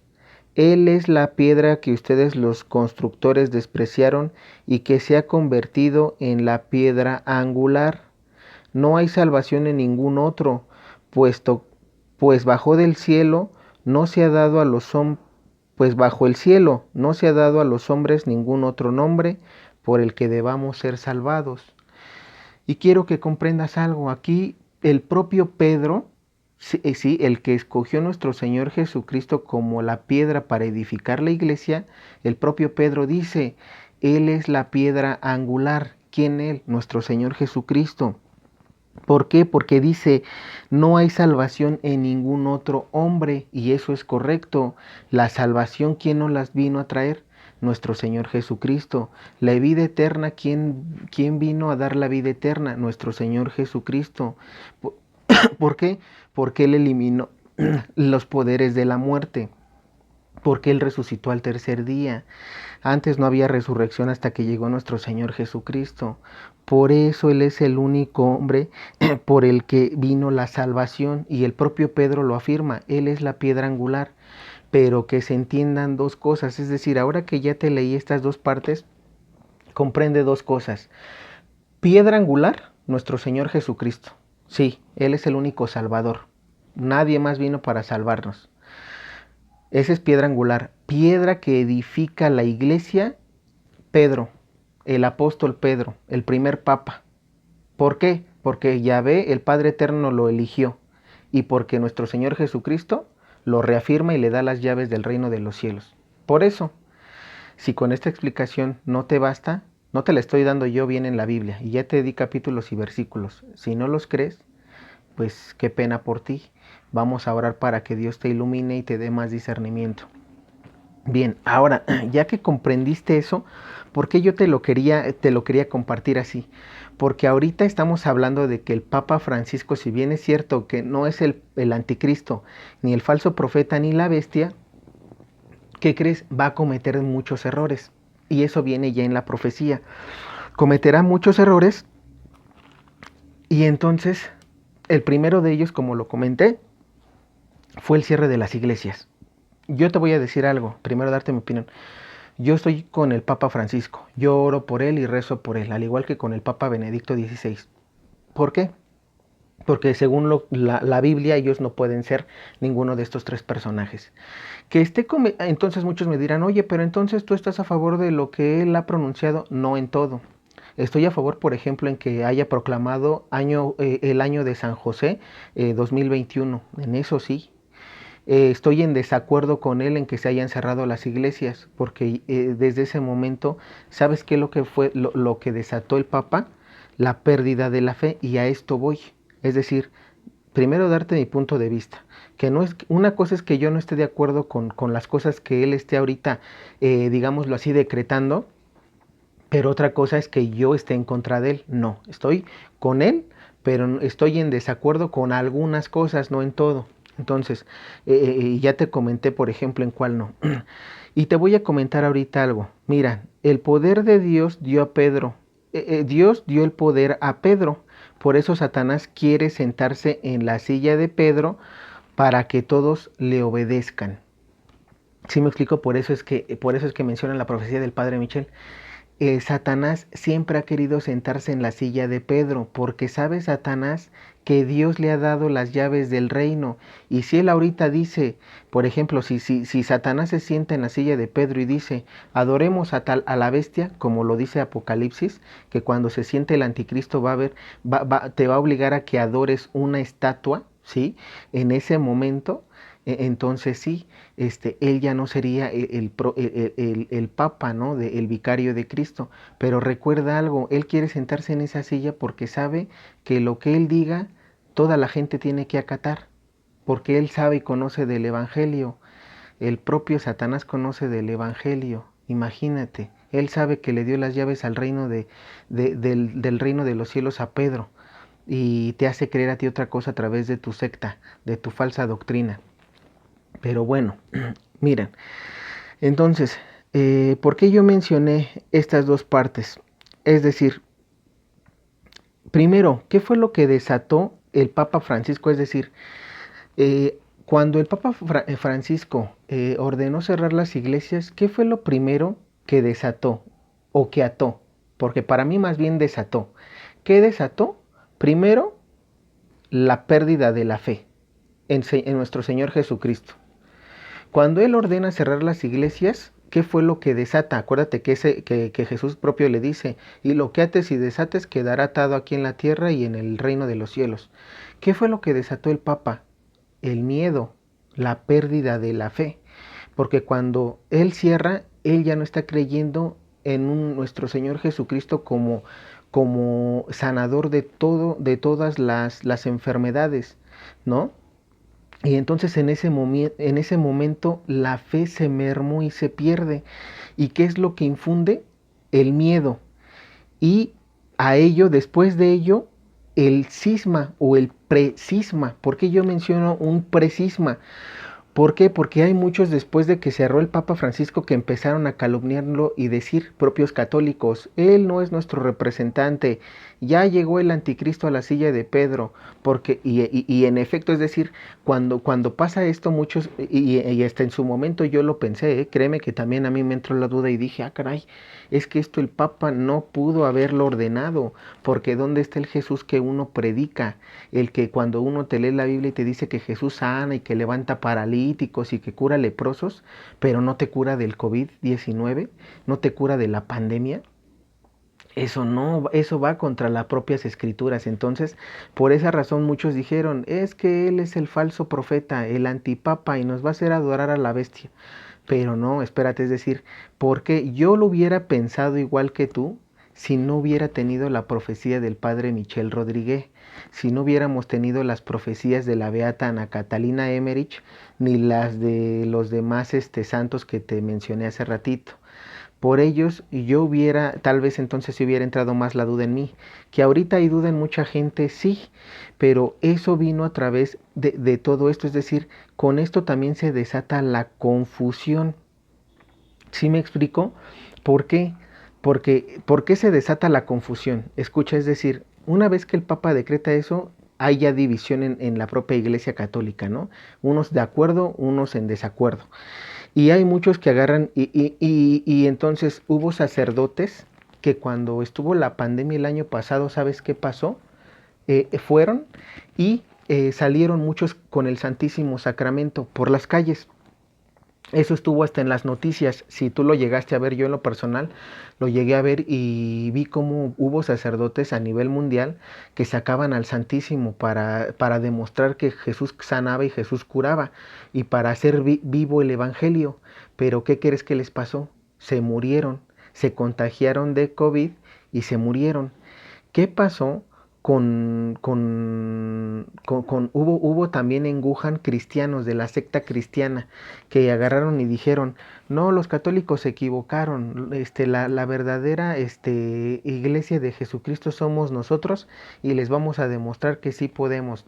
Él es la piedra que ustedes los constructores despreciaron y que se ha convertido en la piedra angular. No hay salvación en ningún otro, pues bajo del cielo no se ha dado a los pues bajo el cielo no se ha dado a los hombres ningún otro nombre por el que debamos ser salvados. Y quiero que comprendas algo. Aquí el propio Pedro, sí, el que escogió nuestro Señor Jesucristo como la piedra para edificar la iglesia, el propio Pedro dice: Él es la piedra angular. ¿Quién Él? Nuestro Señor Jesucristo. ¿Por qué? Porque dice: no hay salvación en ningún otro hombre, y eso es correcto. La salvación, ¿quién nos las vino a traer? Nuestro Señor Jesucristo. La vida eterna, ¿quién vino a dar la vida eterna? Nuestro Señor Jesucristo. ¿Por qué? Porque Él eliminó los poderes de la muerte. Porque Él resucitó al tercer día. Antes no había resurrección hasta que llegó nuestro Señor Jesucristo. Por eso Él es el único hombre por el que vino la salvación. Y el propio Pedro lo afirma: Él es la piedra angular. Pero que se entiendan dos cosas. Es decir, ahora que ya te leí estas dos partes, comprende dos cosas. Piedra angular, nuestro Señor Jesucristo. Sí, Él es el único Salvador. Nadie más vino para salvarnos. Esa es piedra angular. Piedra que edifica la iglesia, Pedro, el apóstol Pedro, el primer papa. ¿Por qué? Porque Yahvé, el Padre Eterno, lo eligió, y porque nuestro Señor Jesucristo lo reafirma y le da las llaves del reino de los cielos. Por eso, si con esta explicación no te basta, no te la estoy dando yo bien en la Biblia, y ya te di capítulos y versículos. Si no los crees, pues qué pena por ti. Vamos a orar para que Dios te ilumine y te dé más discernimiento. Bien, ahora, ya que comprendiste eso, ¿Por qué yo te lo quería compartir así? Porque ahorita estamos hablando de que el Papa Francisco, si bien es cierto que no es el anticristo, ni el falso profeta, ni la bestia, ¿qué crees? Va a cometer muchos errores. Y eso viene ya en la profecía. Cometerá muchos errores y entonces el primero de ellos, como lo comenté, fue el cierre de las iglesias. Yo te voy a decir algo, primero darte mi opinión. Yo estoy con el Papa Francisco, yo oro por él y rezo por él, al igual que con el Papa Benedicto XVI. ¿Por qué? Porque según la Biblia ellos no pueden ser ninguno de estos tres personajes. Entonces muchos me dirán, oye, pero entonces tú estás a favor de lo que él ha pronunciado. No en todo. Estoy a favor, por ejemplo, en que haya proclamado el año de San José 2021. En eso sí. Estoy en desacuerdo con él en que se hayan cerrado las iglesias, porque desde ese momento, ¿sabes qué es lo que fue lo que desató el Papa? La pérdida de la fe, y a esto voy. Es decir, primero darte mi punto de vista, que no es, una cosa es que yo no esté de acuerdo con las cosas que él esté ahorita, digámoslo así, decretando, pero otra cosa es que yo esté en contra de él. No, estoy con él, pero estoy en desacuerdo con algunas cosas, no en todo. Entonces, ya te comenté, por ejemplo, en cuál no. Y te voy a comentar ahorita algo. Mira, el poder de Dios dio a Pedro. Dios dio el poder a Pedro. Por eso Satanás quiere sentarse en la silla de Pedro para que todos le obedezcan. ¿Sí me explico? Por eso es que menciona la profecía del Padre Michel. Satanás siempre ha querido sentarse en la silla de Pedro, porque sabe Satanás que Dios le ha dado las llaves del reino. Y si él ahorita dice, por ejemplo, si Satanás se sienta en la silla de Pedro y dice, adoremos a la bestia, como lo dice Apocalipsis, que cuando se siente el anticristo te va a obligar a que adores una estatua, ¿sí? En ese momento, entonces sí, él ya no sería el papa, ¿no? El vicario de Cristo. Pero recuerda algo, él quiere sentarse en esa silla porque sabe que lo que él diga, toda la gente tiene que acatar, porque él sabe y conoce del Evangelio. El propio Satanás conoce del Evangelio. Imagínate, él sabe que le dio las llaves al reino del reino de los cielos a Pedro, y te hace creer a ti otra cosa a través de tu secta, de tu falsa doctrina. Pero bueno, miren, entonces, ¿por qué yo mencioné estas dos partes? Es decir, primero, ¿qué fue lo que desató el Papa Francisco? Es decir, cuando el Papa Francisco ordenó cerrar las iglesias, ¿qué fue lo primero que desató o que ató? Porque para mí más bien desató. ¿Qué desató? Primero, la pérdida de la fe en nuestro Señor Jesucristo. Cuando Él ordena cerrar las iglesias, ¿qué fue lo que desata? Acuérdate que Jesús propio le dice, y lo que ates y desates quedará atado aquí en la tierra y en el reino de los cielos. ¿Qué fue lo que desató el Papa? El miedo, la pérdida de la fe. Porque cuando Él cierra, Él ya no está creyendo en nuestro Señor Jesucristo como sanador de todas las enfermedades, ¿no? Y entonces en ese momento la fe se mermó y se pierde. ¿Y qué es lo que infunde? El miedo. Y a ello, después de ello, el cisma o el precisma. ¿Por qué yo menciono un precisma? ¿Por qué? Porque hay muchos después de que cerró el Papa Francisco que empezaron a calumniarlo y decir, propios católicos, él no es nuestro representante, ya llegó el anticristo a la silla de Pedro, y en efecto, es decir, cuando pasa esto muchos, y hasta en su momento yo lo pensé, créeme que también a mí me entró la duda y dije, caray, es que esto el Papa no pudo haberlo ordenado, porque ¿dónde está el Jesús que uno predica? El que cuando uno te lee la Biblia y te dice que Jesús sana y que levanta paralíticos y que cura leprosos, pero no te cura del COVID-19, no te cura de la pandemia. Eso no, eso va contra las propias escrituras. Entonces, por esa razón muchos dijeron, es que él es el falso profeta, el antipapa y nos va a hacer adorar a la bestia. Pero no, espérate, es decir, porque yo lo hubiera pensado igual que tú si no hubiera tenido la profecía del padre Michel Rodríguez, si no hubiéramos tenido las profecías de la beata Ana Catalina Emmerich, ni las de los demás santos que te mencioné hace ratito. por ellos yo hubiera, tal vez entonces si hubiera entrado más la duda en mí, que ahorita hay duda en mucha gente, sí, pero eso vino a través de todo esto, es decir, con esto también se desata la confusión. ¿Sí me explico? ¿Por qué? ¿Por qué se desata la confusión? Escucha, es decir, una vez que el Papa decreta eso, hay ya división en la propia Iglesia Católica, ¿no? Unos de acuerdo, unos en desacuerdo. Y hay muchos que agarran y entonces hubo sacerdotes que cuando estuvo la pandemia el año pasado, ¿sabes qué pasó? Fueron y salieron muchos con el Santísimo Sacramento por las calles. Eso estuvo hasta en las noticias. Si tú lo llegaste a ver, yo en lo personal lo llegué a ver y vi cómo hubo sacerdotes a nivel mundial que sacaban al Santísimo para demostrar que Jesús sanaba y Jesús curaba y para hacer vivo el Evangelio. Pero ¿qué crees que les pasó? Se murieron, se contagiaron de COVID y se murieron. ¿Qué pasó hubo también en Wuhan cristianos de la secta cristiana que agarraron y dijeron, no, los católicos se equivocaron, la verdadera iglesia de Jesucristo somos nosotros y les vamos a demostrar que sí podemos,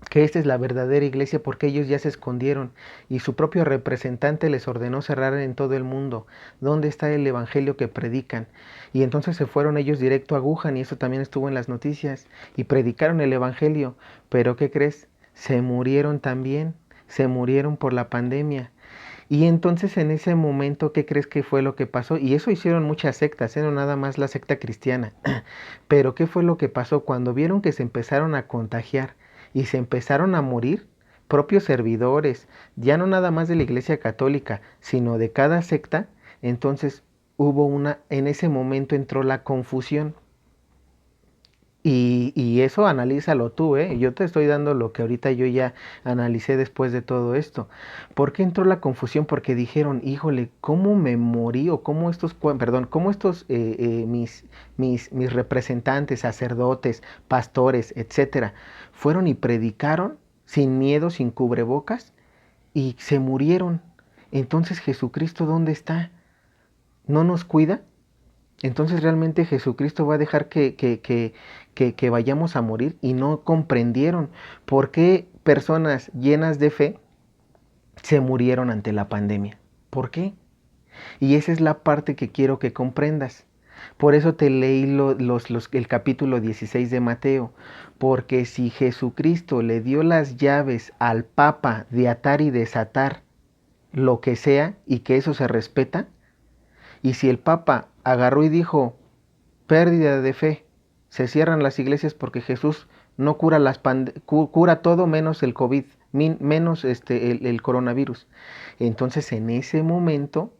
que esta es la verdadera iglesia porque ellos ya se escondieron y su propio representante les ordenó cerrar en todo el mundo. ¿Dónde está el evangelio que predican? Y entonces se fueron ellos directo a Wuhan y eso también estuvo en las noticias y predicaron el evangelio. Pero ¿qué crees? Se murieron también, se murieron por la pandemia. Y entonces en ese momento, ¿qué crees que fue lo que pasó? Y eso hicieron muchas sectas, no nada más la secta cristiana. Pero ¿qué fue lo que pasó? Cuando vieron que se empezaron a contagiar y se empezaron a morir, propios servidores, ya no nada más de la Iglesia Católica, sino de cada secta, entonces en ese momento entró la confusión. Y eso analízalo tú, ¿eh? Yo te estoy dando lo que ahorita yo ya analicé después de todo esto. ¿Por qué entró la confusión? Porque dijeron, híjole, ¿cómo me morí? O cómo cómo estos mis representantes, sacerdotes, pastores, etcétera, fueron y predicaron sin miedo, sin cubrebocas, y se murieron. Entonces, ¿Jesucristo dónde está? ¿No nos cuida? Entonces realmente Jesucristo va a dejar que vayamos a morir y no comprendieron por qué personas llenas de fe se murieron ante la pandemia. ¿Por qué? Y esa es la parte que quiero que comprendas. Por eso te leí el capítulo 16 de Mateo, porque si Jesucristo le dio las llaves al Papa de atar y desatar lo que sea y que eso se respeta, y si el Papa agarró y dijo, pérdida de fe, se cierran las iglesias porque Jesús no cura cura todo menos el COVID, menos el coronavirus. Entonces en ese momento,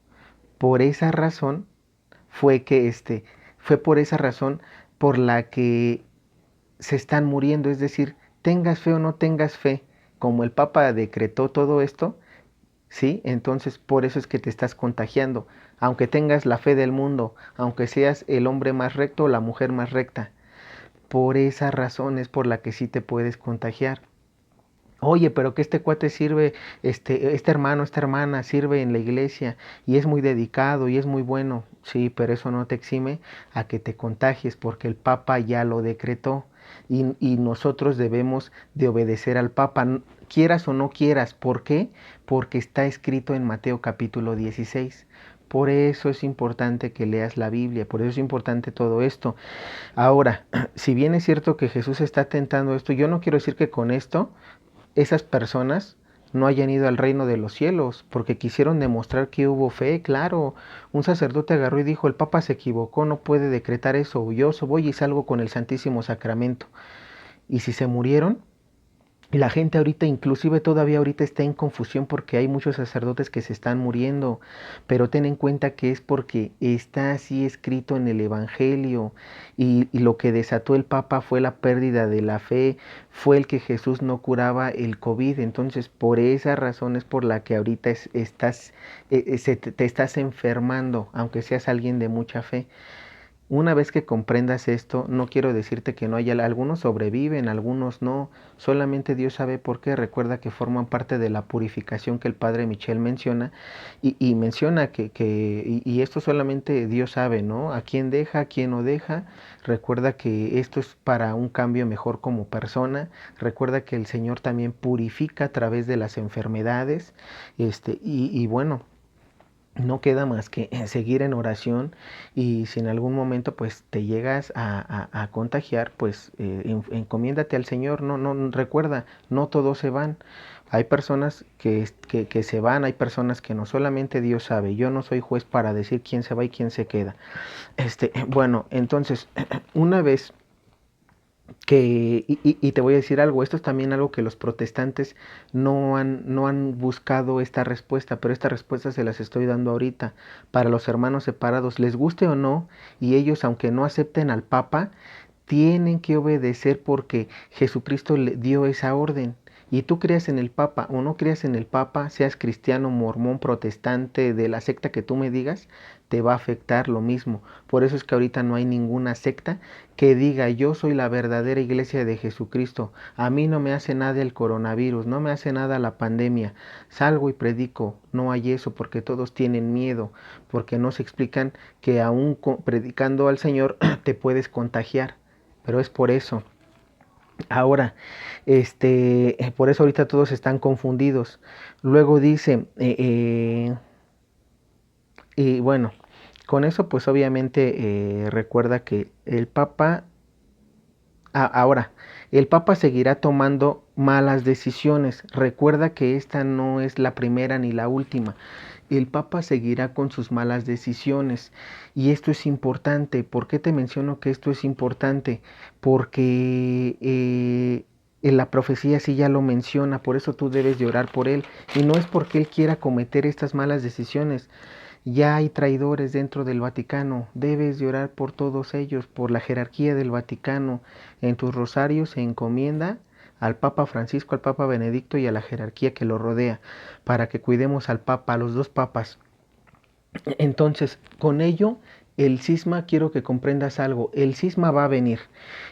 por esa razón, fue por esa razón por la que se están muriendo, es decir, tengas fe o no tengas fe, como el Papa decretó todo esto, ¿sí? Entonces por eso es que te estás contagiando, aunque tengas la fe del mundo, aunque seas el hombre más recto o la mujer más recta. Por esa razón es por la que sí te puedes contagiar. Oye, pero que este cuate sirve, este hermano, esta hermana sirve en la iglesia y es muy dedicado y es muy bueno. Sí, pero eso no te exime a que te contagies porque el Papa ya lo decretó y nosotros debemos de obedecer al Papa, quieras o no quieras. ¿Por qué? Porque está escrito en Mateo capítulo 16. Por eso es importante que leas la Biblia, por eso es importante todo esto. Ahora, si bien es cierto que Jesús está tentando esto, yo no quiero decir que con esto esas personas no hayan ido al reino de los cielos, porque quisieron demostrar que hubo fe, claro. Un sacerdote agarró y dijo, el Papa se equivocó, no puede decretar eso, yo voy y salgo con el Santísimo Sacramento. Y si se murieron, la gente ahorita, inclusive todavía ahorita está en confusión porque hay muchos sacerdotes que se están muriendo, pero ten en cuenta que es porque está así escrito en el Evangelio y lo que desató el Papa fue la pérdida de la fe, fue el que Jesús no curaba el COVID, entonces por esa razón es por la que ahorita te estás enfermando, aunque seas alguien de mucha fe. Una vez que comprendas esto, no quiero decirte que no haya, algunos sobreviven, algunos no, solamente Dios sabe por qué. Recuerda que forman parte de la purificación que el Padre Michel menciona y menciona y esto solamente Dios sabe, ¿no? A quién deja, a quién no deja. Recuerda que esto es para un cambio mejor como persona. Recuerda que el Señor también purifica a través de las enfermedades, y bueno, no queda más que seguir en oración, y si en algún momento pues te llegas a contagiar, pues encomiéndate al Señor. No, recuerda, no todos se van. Hay personas que se van, hay personas que no, solamente Dios sabe. Yo no soy juez para decir quién se va y quién se queda. Bueno, entonces, una vez y te voy a decir algo, esto es también algo que los protestantes no han buscado esta respuesta, pero esta respuesta se las estoy dando ahorita. Para los hermanos separados, les guste o no, y ellos, aunque no acepten al Papa, tienen que obedecer porque Jesucristo le dio esa orden. Y tú creas en el Papa o no creas en el Papa, seas cristiano, mormón, protestante, de la secta que tú me digas, te va a afectar lo mismo. Por eso es que ahorita no hay ninguna secta que diga: yo soy la verdadera iglesia de Jesucristo. A mí no me hace nada el coronavirus, no me hace nada la pandemia. Salgo y predico. No hay eso, porque todos tienen miedo, porque no se explican que aún predicando al Señor te puedes contagiar. Pero es por eso. Ahora, por eso ahorita todos están confundidos. Luego dice, y bueno, con eso pues obviamente recuerda que el Papa, ahora, el Papa seguirá tomando malas decisiones. Recuerda que esta no es la primera ni la última. El Papa seguirá con sus malas decisiones. Y esto es importante. ¿Por qué te menciono que esto es importante? Porque en la profecía sí ya lo menciona, por eso tú debes de orar por él. Y no es porque él quiera cometer estas malas decisiones. Ya hay traidores dentro del Vaticano. Debes de orar por todos ellos, por la jerarquía del Vaticano. En tus rosarios se encomienda al Papa Francisco, al Papa Benedicto y a la jerarquía que lo rodea, para que cuidemos al Papa, a los dos papas. Entonces, con ello, el cisma, quiero que comprendas algo, el cisma va a venir,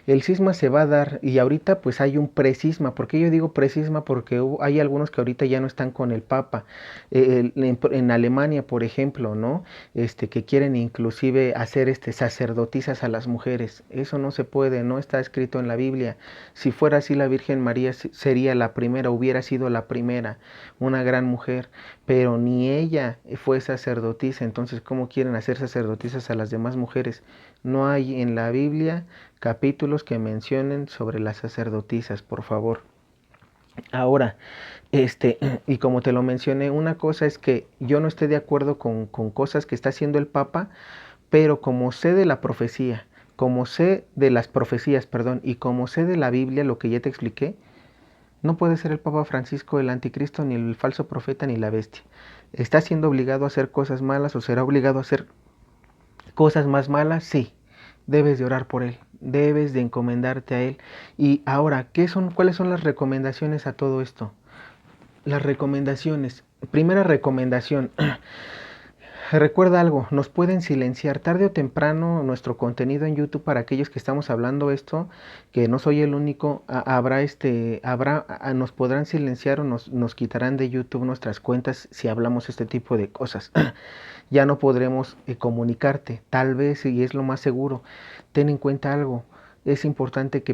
el cisma se va a dar, y ahorita pues hay un precisma. ¿Por qué yo digo precisma? Porque hay algunos que ahorita ya no están con el Papa, en Alemania, por ejemplo, ¿no? Que quieren inclusive hacer sacerdotisas a las mujeres. Eso no se puede, no está escrito en la Biblia. Si fuera así, la Virgen María sería la primera, hubiera sido la primera, una gran mujer, pero ni ella fue sacerdotisa. Entonces, ¿cómo quieren hacer sacerdotisas a las demás mujeres? No hay en la Biblia capítulos que mencionen sobre las sacerdotisas, por favor. Ahora, y como te lo mencioné, una cosa es que yo no esté de acuerdo con cosas que está haciendo el Papa, pero como sé de la profecía, como sé de las profecías, perdón, y como sé de la Biblia, lo que ya te expliqué, no puede ser el Papa Francisco el anticristo, ni el falso profeta, ni la bestia. ¿Está siendo obligado a hacer cosas malas o será obligado a hacer cosas más malas? Sí. Debes de orar por él, debes de encomendarte a él. Y ahora, ¿cuáles son las recomendaciones a todo esto? Las recomendaciones. Primera recomendación. Recuerda algo, nos pueden silenciar tarde o temprano nuestro contenido en YouTube. Para aquellos que estamos hablando esto, que no soy el único, nos podrán silenciar o nos quitarán de YouTube nuestras cuentas si hablamos este tipo de cosas. Ya no podremos comunicarte, tal vez, y es lo más seguro. Ten en cuenta algo,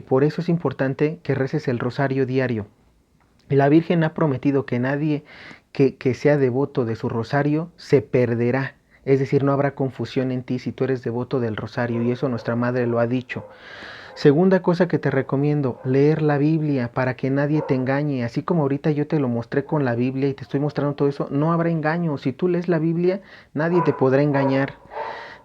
por eso es importante que reces el rosario diario. La Virgen ha prometido que nadie que sea devoto de su rosario se perderá. Es decir, no habrá confusión en ti si tú eres devoto del rosario, y eso nuestra madre lo ha dicho. Segunda cosa que te recomiendo, leer la Biblia para que nadie te engañe. Así como ahorita yo te lo mostré con la Biblia y te estoy mostrando todo eso, no habrá engaño. Si tú lees la Biblia, nadie te podrá engañar.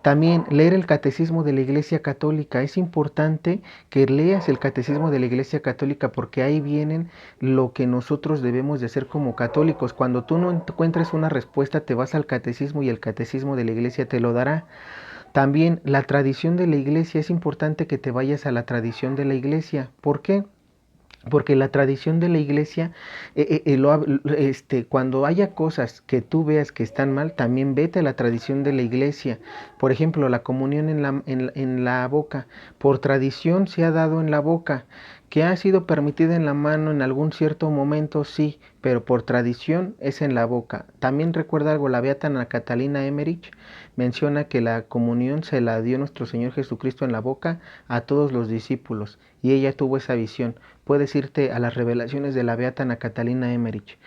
También leer el catecismo de la Iglesia Católica. Es importante que leas el catecismo de la Iglesia Católica, porque ahí vienen lo que nosotros debemos de hacer como católicos. Cuando tú no encuentres una respuesta, te vas al catecismo y el catecismo de la Iglesia te lo dará. También la tradición de la Iglesia. Es importante que te vayas a la tradición de la Iglesia. ¿Por qué? Porque la tradición de la iglesia, cuando haya cosas que tú veas que están mal, también vete a la tradición de la iglesia. Por ejemplo, la comunión en la boca. Por tradición se ha dado en la boca. Que ha sido permitida en la mano en algún cierto momento, sí, pero por tradición es en la boca. También recuerda algo, la beata Ana Catalina Emmerich menciona que la comunión se la dio nuestro Señor Jesucristo en la boca a todos los discípulos y ella tuvo esa visión. Puedes irte a las revelaciones de la beata Ana Catalina Emmerich.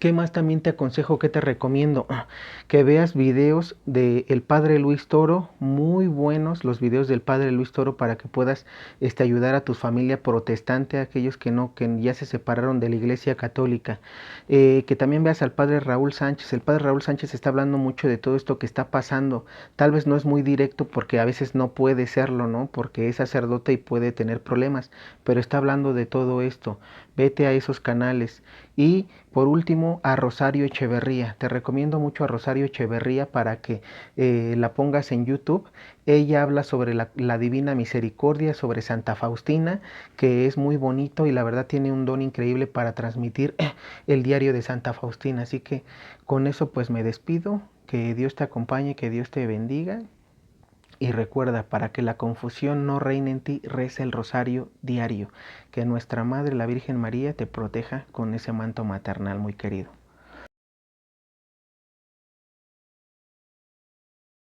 ¿Qué más también te aconsejo, qué te recomiendo? Que veas videos del Padre Luis Toro, muy buenos los videos del Padre Luis Toro para que puedas ayudar a tu familia protestante, a aquellos que no, que ya se separaron de la Iglesia Católica. Que también veas al Padre Raúl Sánchez. El Padre Raúl Sánchez está hablando mucho de todo esto que está pasando. Tal vez no es muy directo porque a veces no puede serlo, ¿no? Porque es sacerdote y puede tener problemas, pero está hablando de todo esto. Vete a esos canales. Y por último, a Rosario Echeverría. Te recomiendo mucho a Rosario Echeverría para que la pongas en YouTube. Ella habla sobre la Divina Misericordia, sobre Santa Faustina, que es muy bonito y la verdad tiene un don increíble para transmitir el diario de Santa Faustina. Así que con eso pues me despido. Que Dios te acompañe, que Dios te bendiga. Y recuerda, para que la confusión no reine en ti, reza el rosario diario. Que nuestra Madre, la Virgen María, te proteja con ese manto maternal muy querido.